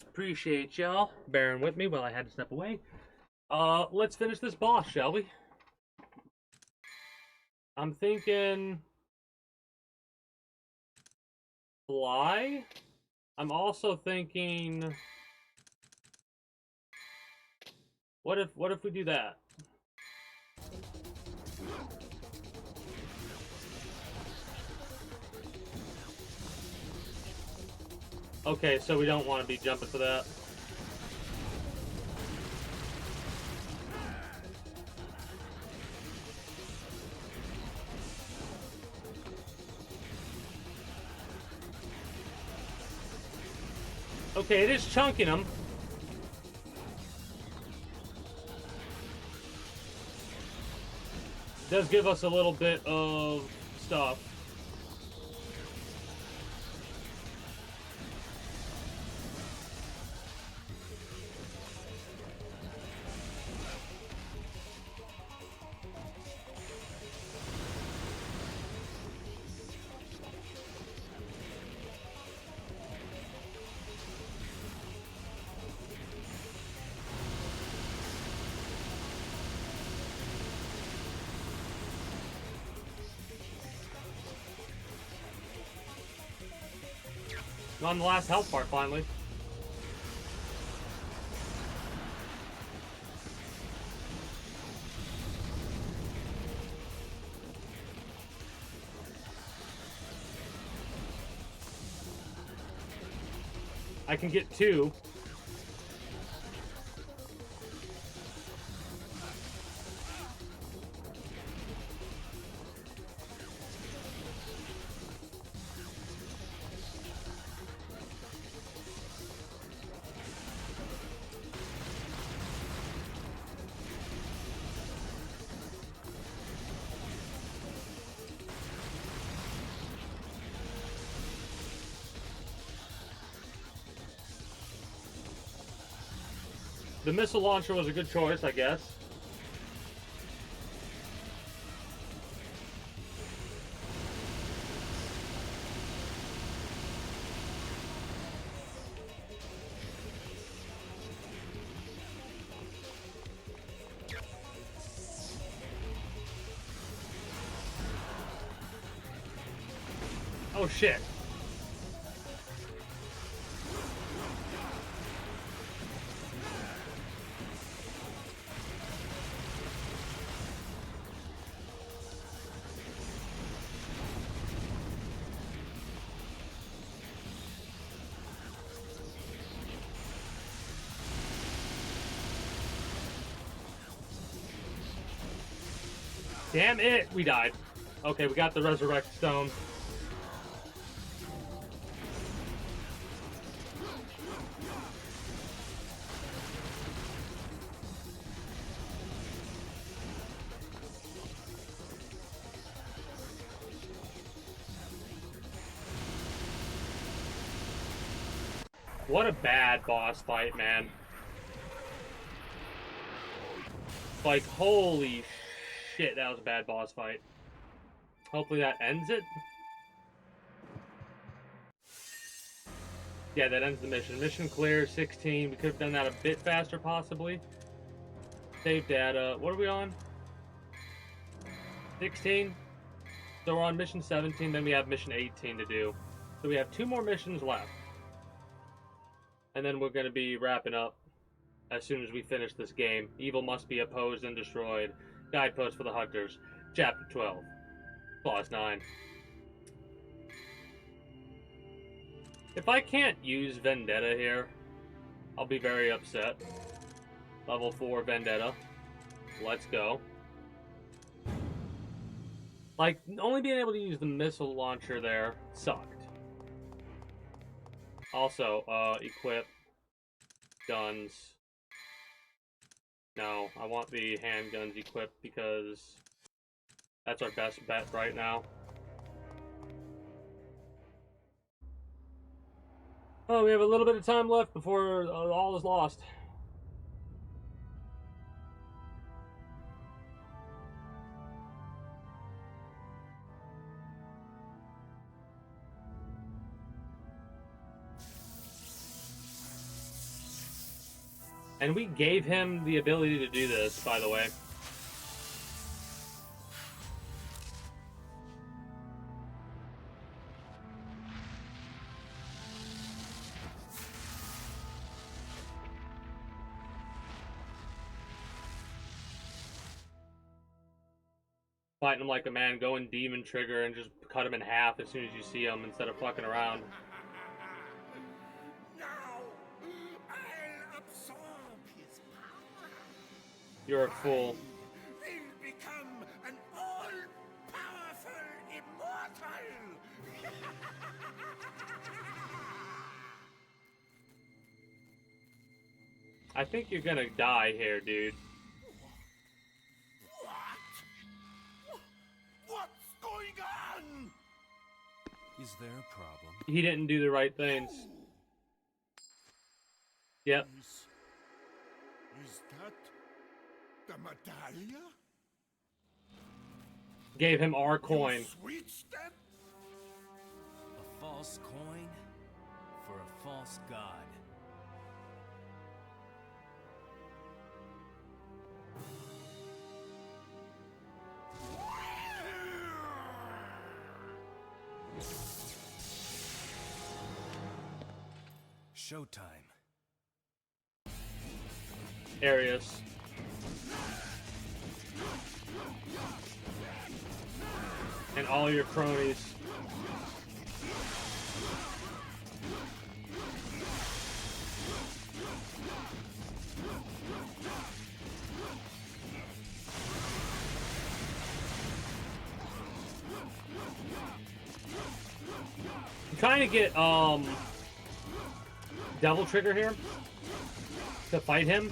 Appreciate y'all bearing with me while I had to step away. Let's finish this boss, shall we? I'm thinking fly. I'm also thinking what if we do that? Okay, so we don't want to be jumping for that. Okay, it is chunking them. Does give us a little bit of stuff. I'm on the last health part finally. I can get 2. The missile launcher was a good choice, I guess. Oh shit. Damn it, we died. Okay, we got the resurrect stone. What a bad boss fight, man. Like, holy shit, that was a bad boss fight. Hopefully that ends it. Yeah, that ends the mission. Mission clear, 16. We could have done that a bit faster, possibly. Save data. What are we on? 16? So we're on mission 17, then we have mission 18 to do. So we have 2 more missions left. And then we're going to be wrapping up as soon as we finish this game. Evil must be opposed and destroyed. Guidepost for the Hunters. Chapter 12. Clause 9. If I can't use Vendetta here, I'll be very upset. Level 4 Vendetta. Let's go. Like, only being able to use the missile launcher there sucked. Also, equip guns. No, I want the handguns equipped because that's our best bet right now. Oh, we have a little bit of time left before all is lost. And we gave him the ability to do this, by the way. Fighting him like a man, go in Demon Trigger and just cut him in half as soon as you see him instead of fucking around. Now I'll absorb his power. You're a fool. Will become an all-powerful immortal. I think you're gonna die here, dude. What's going on? Is there a problem? He didn't do the right things. Yep. Is that the medallia? Gave him our coin. You switched that? A false coin for a false god. showtime. Areas. And all your cronies. I'm trying to get Devil Trigger here to fight him.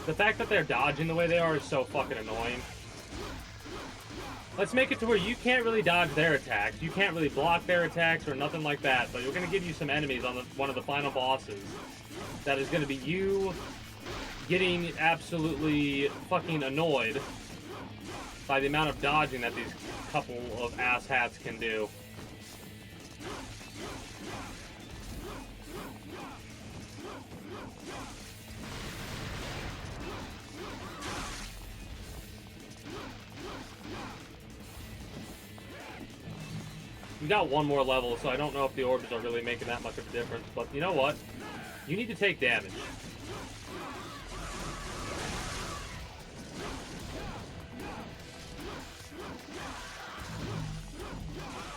The fact that they're dodging the way they are is so fucking annoying. Let's make it to where you can't really dodge their attacks. You can't really block their attacks or nothing like that. But we're going to give you some enemies on one of the final bosses. That is going to be you getting absolutely fucking annoyed by the amount of dodging that these couple of asshats can do. We got one more level, so I don't know if the orbs are really making that much of a difference. But you know what? You need to take damage.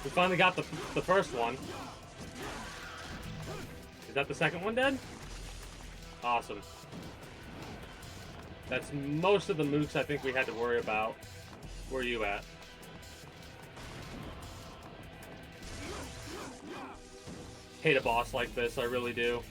We finally got the first one. Is that the second one dead? Awesome. That's most of the mooks I think we had to worry about. Where are you at? Hate a boss like this, I really do.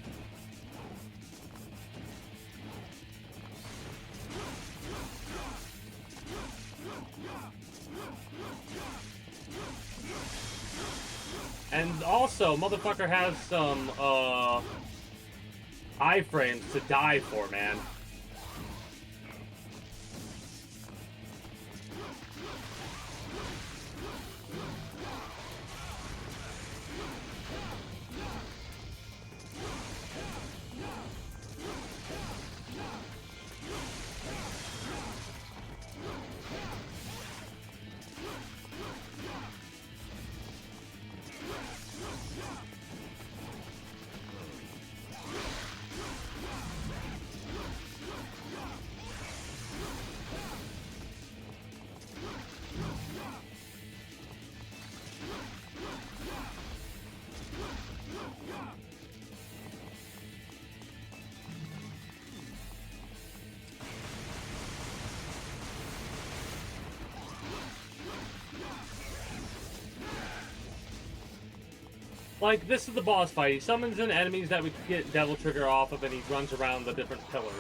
And also, motherfucker has some, iframes to die for, man. Like, this is the boss fight. He summons in enemies that we can get Devil Trigger off of, and he runs around the different pillars.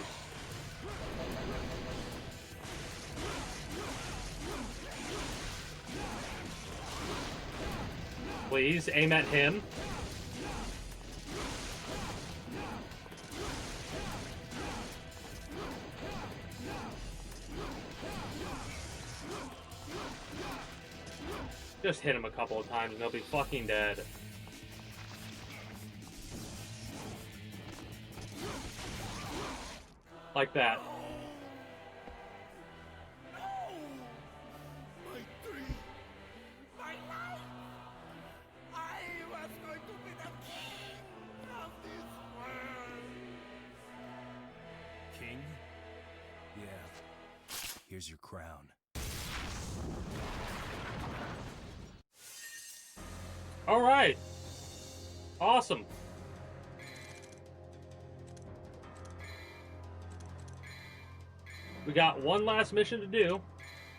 Please, aim at him. Just hit him a couple of times and he'll be fucking dead. Like that. My dream, my life. I was going to be the king of this world. King? Yeah. Here's your crown. All right. Awesome. We got one last mission to do,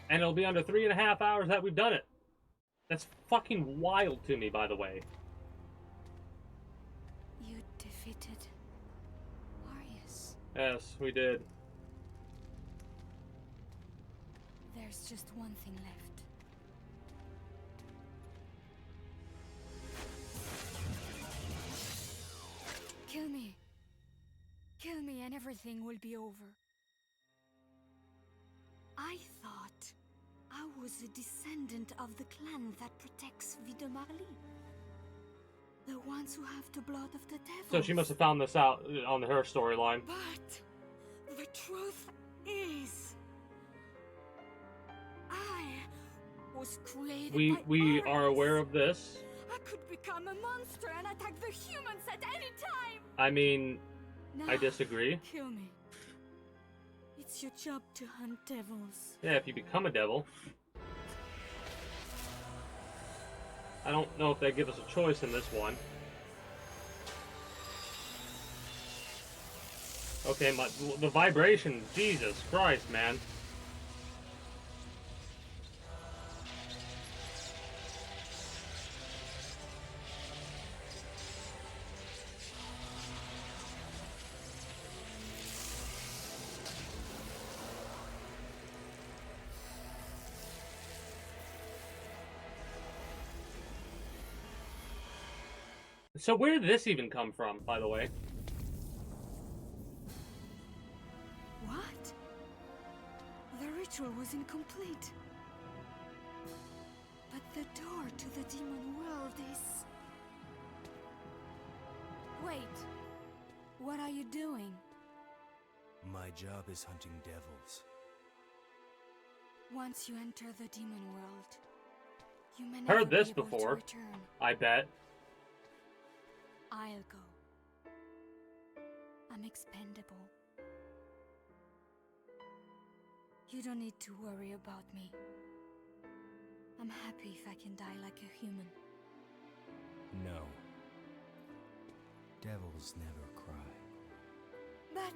and it'll be under 3.5 hours that we've done it. That's fucking wild to me, by the way. You defeated Arius. Yes, we did. There's just one thing left. Kill me. Kill me and everything will be over. I thought I was a descendant of the clan that protects Videmarli. The ones who have the blood of the devil. So she must have found this out on her storyline. But the truth is, I was created by We are Arius, aware of this. a could become a monster and attack the humans at any time! I mean, Now, I disagree. kill me. It's your job to hunt devils. Yeah, if you become a devil. I don't know if they give us a choice in this one. Okay, the vibration, Jesus Christ, man. So where did this even come from, by the way? What? The ritual was incomplete. But the door to the demon world is... Wait. What are you doing? My job is hunting devils. Once you enter the demon world, you may Heard never this be able to before. return. I bet. I'll go. I'm expendable. You don't need to worry about me. I'm happy if I can die like a human. No. Devils never cry. But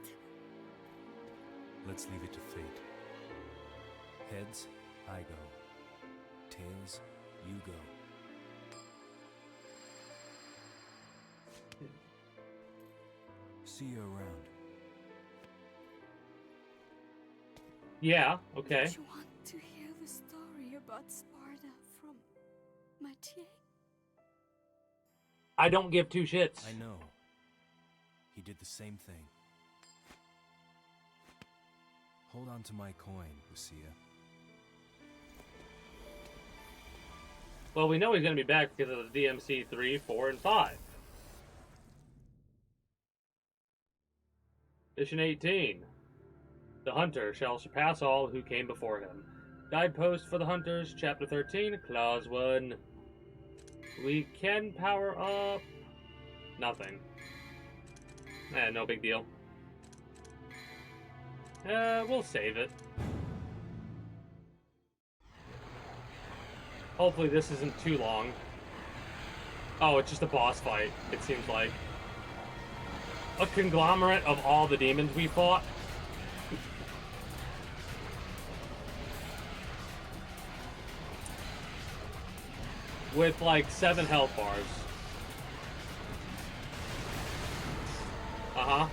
Let's leave it to fate. Heads, I go. Tails, you go. See you around. Yeah, okay. do you want to hear the story about Sparta from Mathieu? I don't give two shits. I know. He did the same thing. Hold on to my coin, Lucia. Well, we know he's going to be back because of the DMC 3, 4, and 5. Mission 18. The Hunter shall surpass all who came before him. Guidepost for the Hunters, Chapter 13, Clause 1. We can power up... nothing. No big deal. We'll save it. Hopefully this isn't too long. Oh, it's just a boss fight, it seems like. A conglomerate of all the demons we fought. With like 7 health bars. Uh-huh.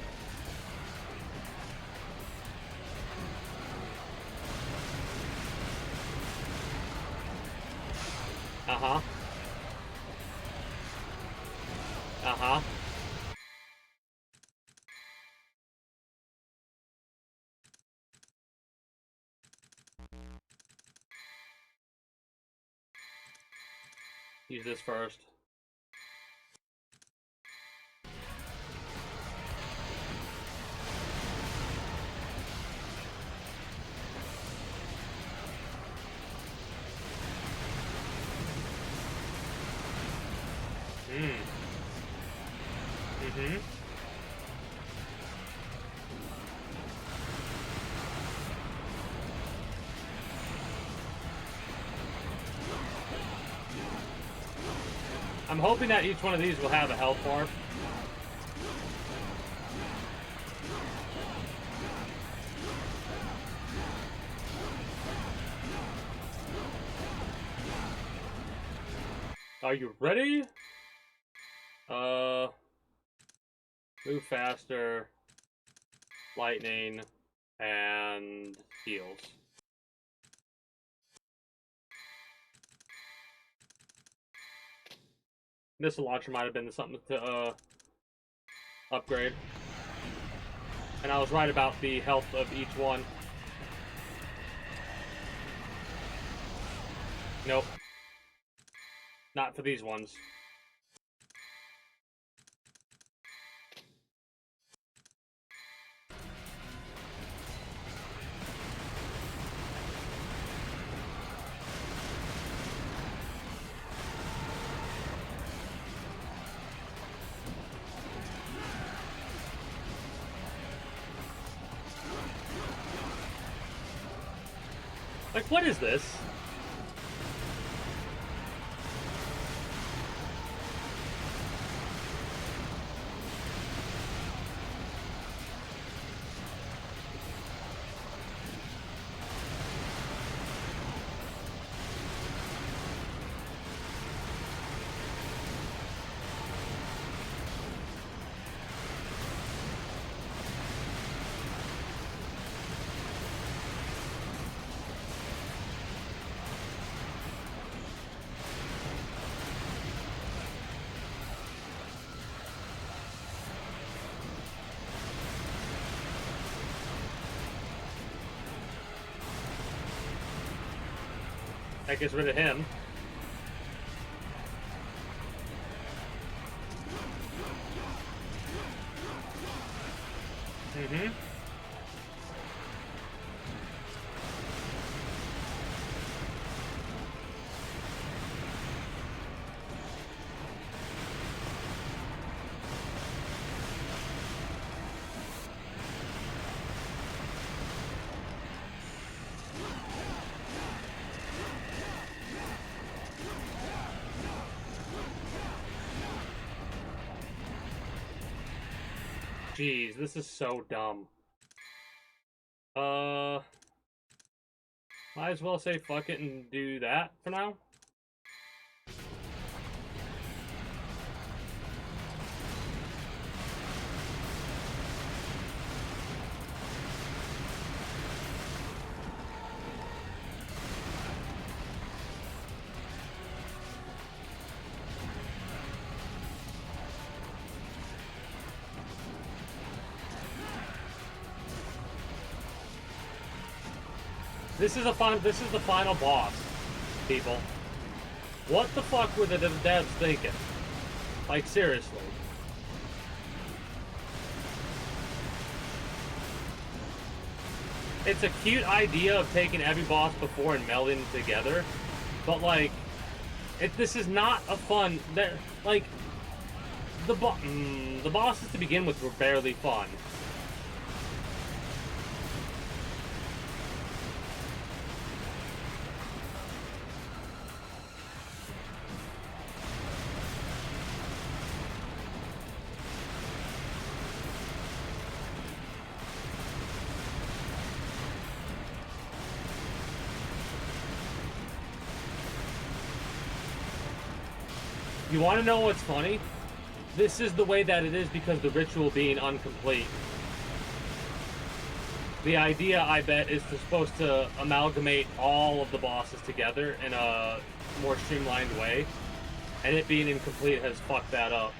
Uh-huh. Uh-huh. Use this first. Mm-hmm. I'm hoping that each one of these will have a health bar. Are you ready? Move faster, lightning, and heals. Missile launcher might have been something to upgrade. And I was right about the health of each one. Nope. Not for these ones. Like, what is this? That gets rid of him. Mm-hmm. Jeez, this is so dumb. Might as well say fuck it and do that for now. This is the final boss, people. What the fuck were the devs thinking? Like, seriously. It's a cute idea of taking every boss before and melding them together, but like, this is not a fun. Like, the bosses to begin with were barely fun. You want to know what's funny? This is the way that it is because the ritual being incomplete. The idea, I bet, is supposed to amalgamate all of the bosses together in a more streamlined way. And it being incomplete has fucked that up.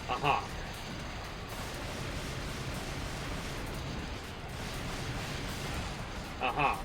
Aha. Aha.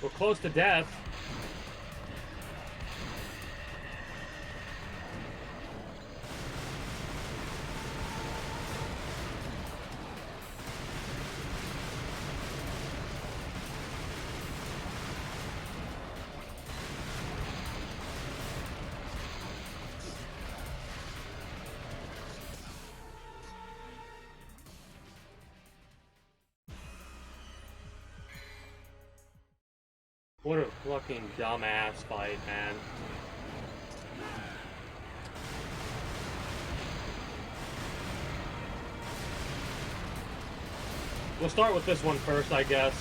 We're close to death. What a fucking dumbass fight, man. We'll start with this one first, I guess.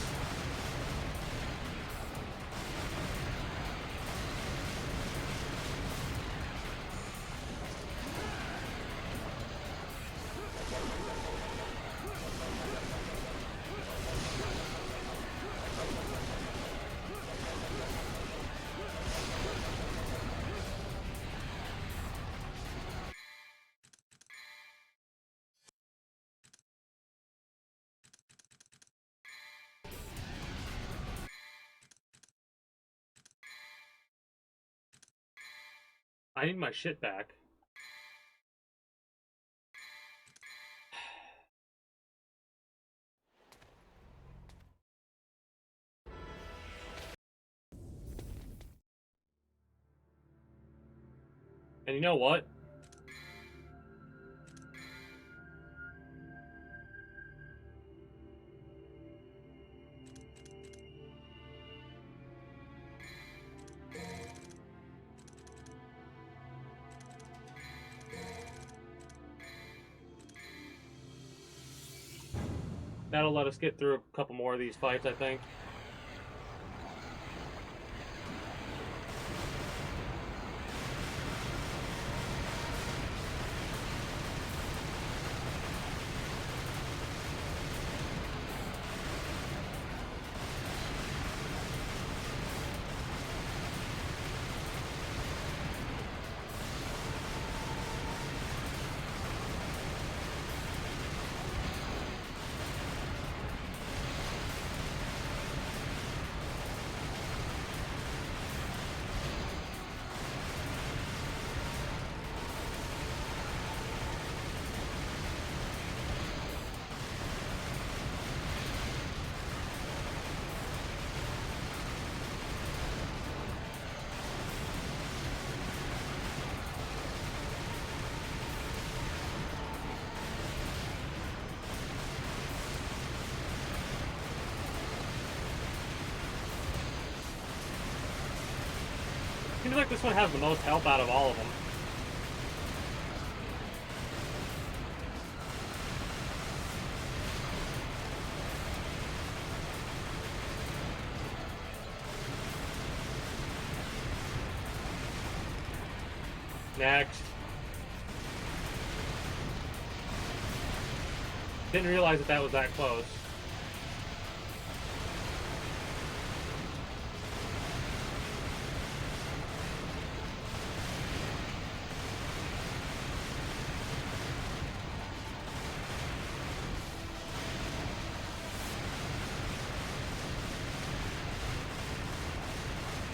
I need my shit back. And you know what? That'll let us get through a couple more of these fights, I think. Seems like this one has the most help out of all of them. Next. Didn't realize that that was that close.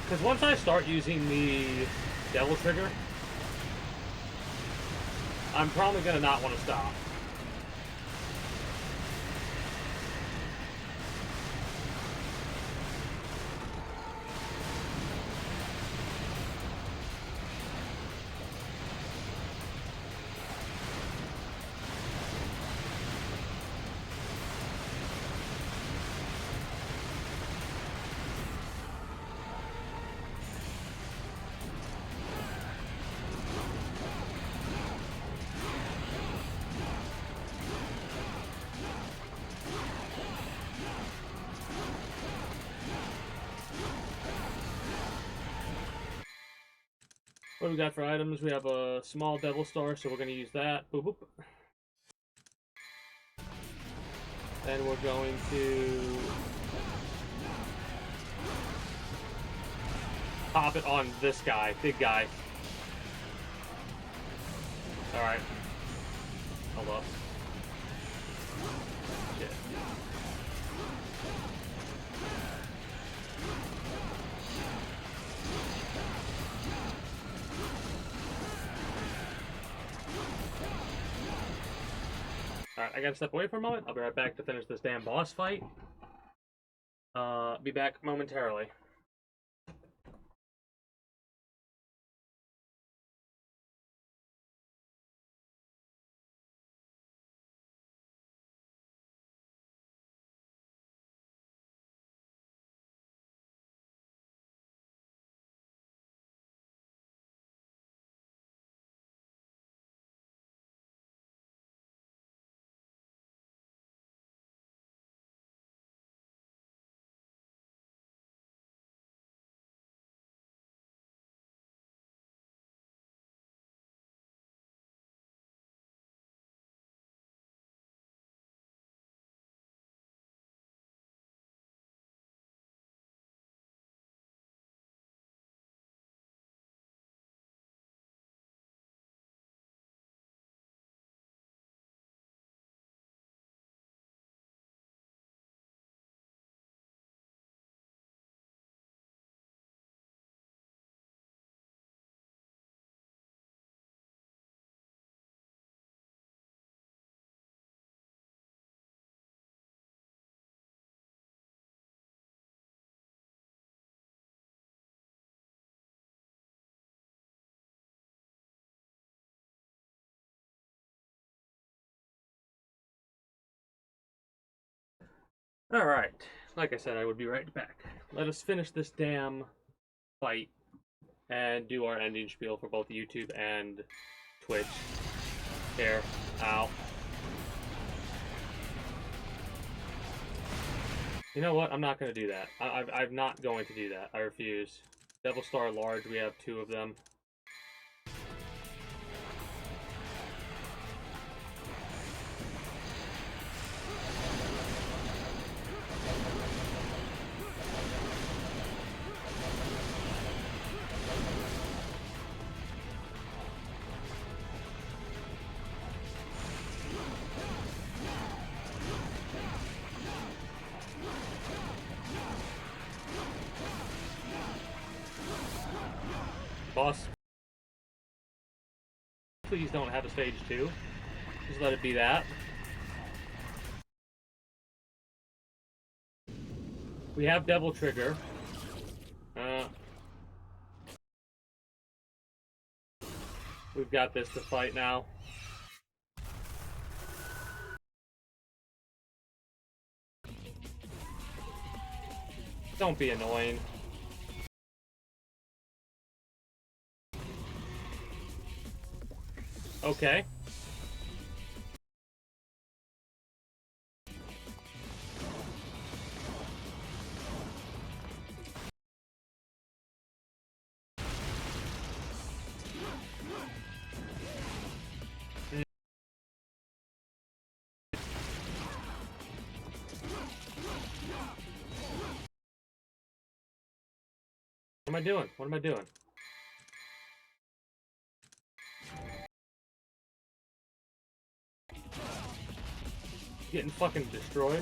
Because once I start using the Devil Trigger, I'm probably going to not want to stop. What do we got for items? We have a small Devil Star, so we're going to use that. Boop, boop. Then we're going to pop it on this guy, big guy. Alright. Hold up. Shit. Alright, I gotta step away for a moment. I'll be right back to finish this damn boss fight. Be back momentarily. Alright, like I said, I would be right back. Let us finish this damn fight and do our ending spiel for both YouTube and Twitch. Here. Ow. You know what? I'm not going to do that. I'm not going to do that. I refuse. Devil Star Large, we have 2 of them. Boss, please don't have a stage 2. Just let it be that. We have Devil Trigger. We've got this to fight now. Don't be annoying. Okay. What am I doing? What am I doing? Getting fucking destroyed.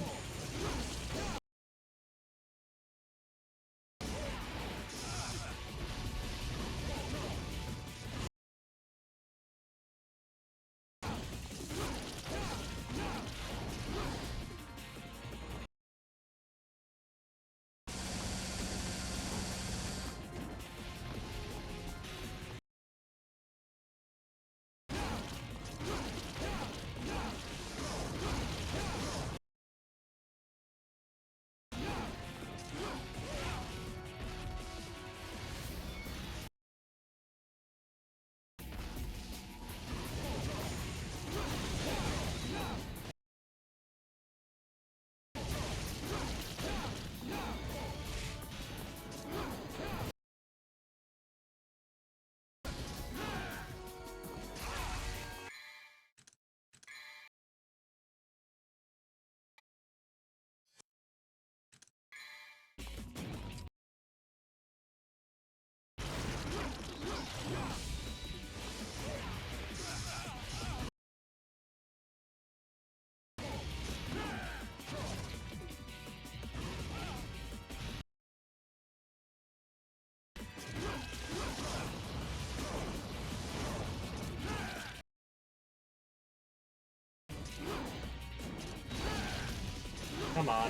Come on.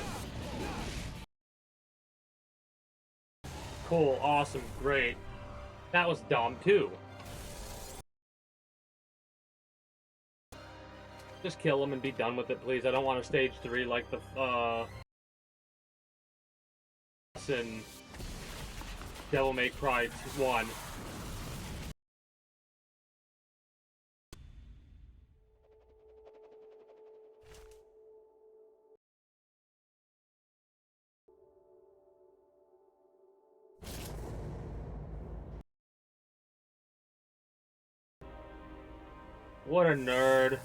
Cool, awesome, great. That was dumb, too. Just kill him and be done with it, please. I don't want a stage 3 like the, and Devil May Cry 1. What a nerd.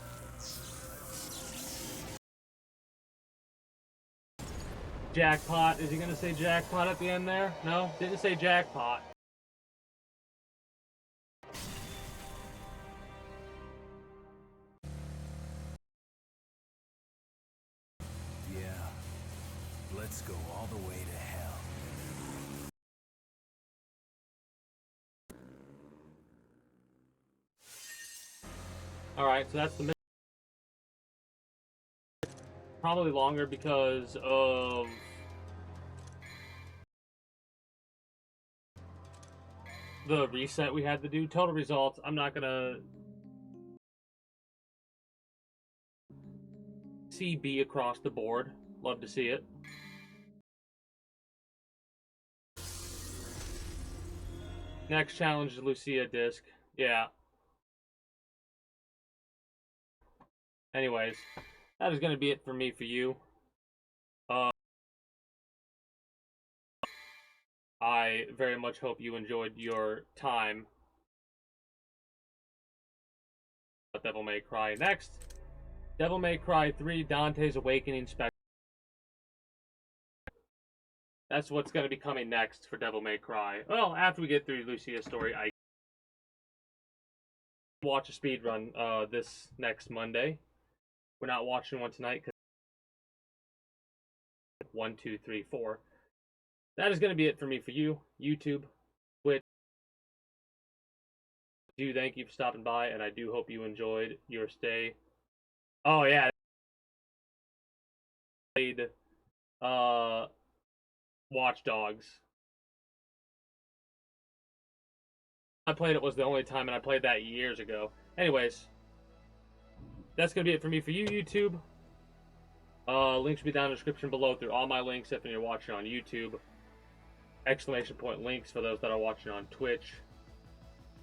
Jackpot. Is he gonna say jackpot at the end there? No? Didn't say jackpot. Yeah. Let's go all the way to hell. Alright, so that's the mission. Probably longer because of the reset we had to do. Total results, I'm not gonna see B across the board. Love to see it. Next challenge is Lucia disc. Yeah. Anyways, that is going to be it for me for you. I very much hope you enjoyed your time. Devil May Cry. Next, Devil May Cry 3 Dante's Awakening Special. That's what's going to be coming next for Devil May Cry. Well, after we get through Lucia's story, I watch a speedrun this next Monday. We're not watching one tonight because 1, 2, 3, 4. That is going to be it for me for you, YouTube, Twitch. I do thank you for stopping by, and I do hope you enjoyed your stay. Oh yeah, played Watch Dogs. I played it was the only time, and I played that years ago. Anyways, that's going to be it for me for you, YouTube. Links will be down in the description below through all my links if you're watching on YouTube. Exclamation point links for those that are watching on Twitch.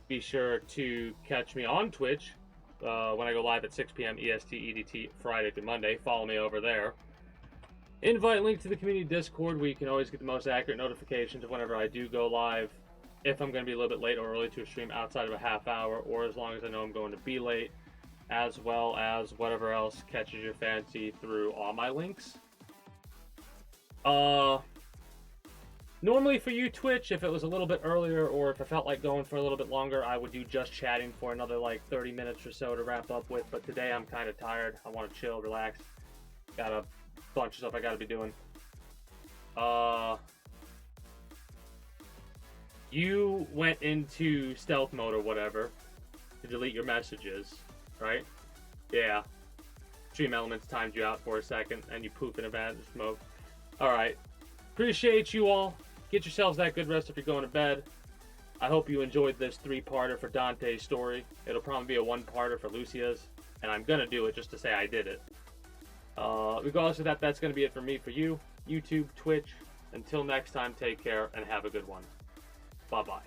Be sure to catch me on Twitch when I go live at 6 p.m. EST EDT Friday through Monday. Follow me over there. Invite link to the community Discord where you can always get the most accurate notifications of whenever I do go live. If I'm going to be a little bit late or early to a stream outside of a half hour, or as long as I know I'm going to be late, as well as whatever else catches your fancy through all my links. Normally for you, Twitch, if it was a little bit earlier or if I felt like going for a little bit longer, I would do just chatting for another like 30 minutes or so to wrap up with. But today I'm kind of tired. I want to chill, relax. Got a bunch of stuff I got to be doing. You went into stealth mode or whatever to delete your messages, right? Yeah. Stream Elements timed you out for a second and you poop in a vat of smoke. Alright. Appreciate you all. Get yourselves that good rest if you're going to bed. I hope you enjoyed this 3-parter for Dante's story. It'll probably be a 1-parter for Lucia's, and I'm going to do it just to say I did it. Regardless of that, that's going to be it for me for you, YouTube, Twitch. Until next time, take care and have a good one. Bye-bye.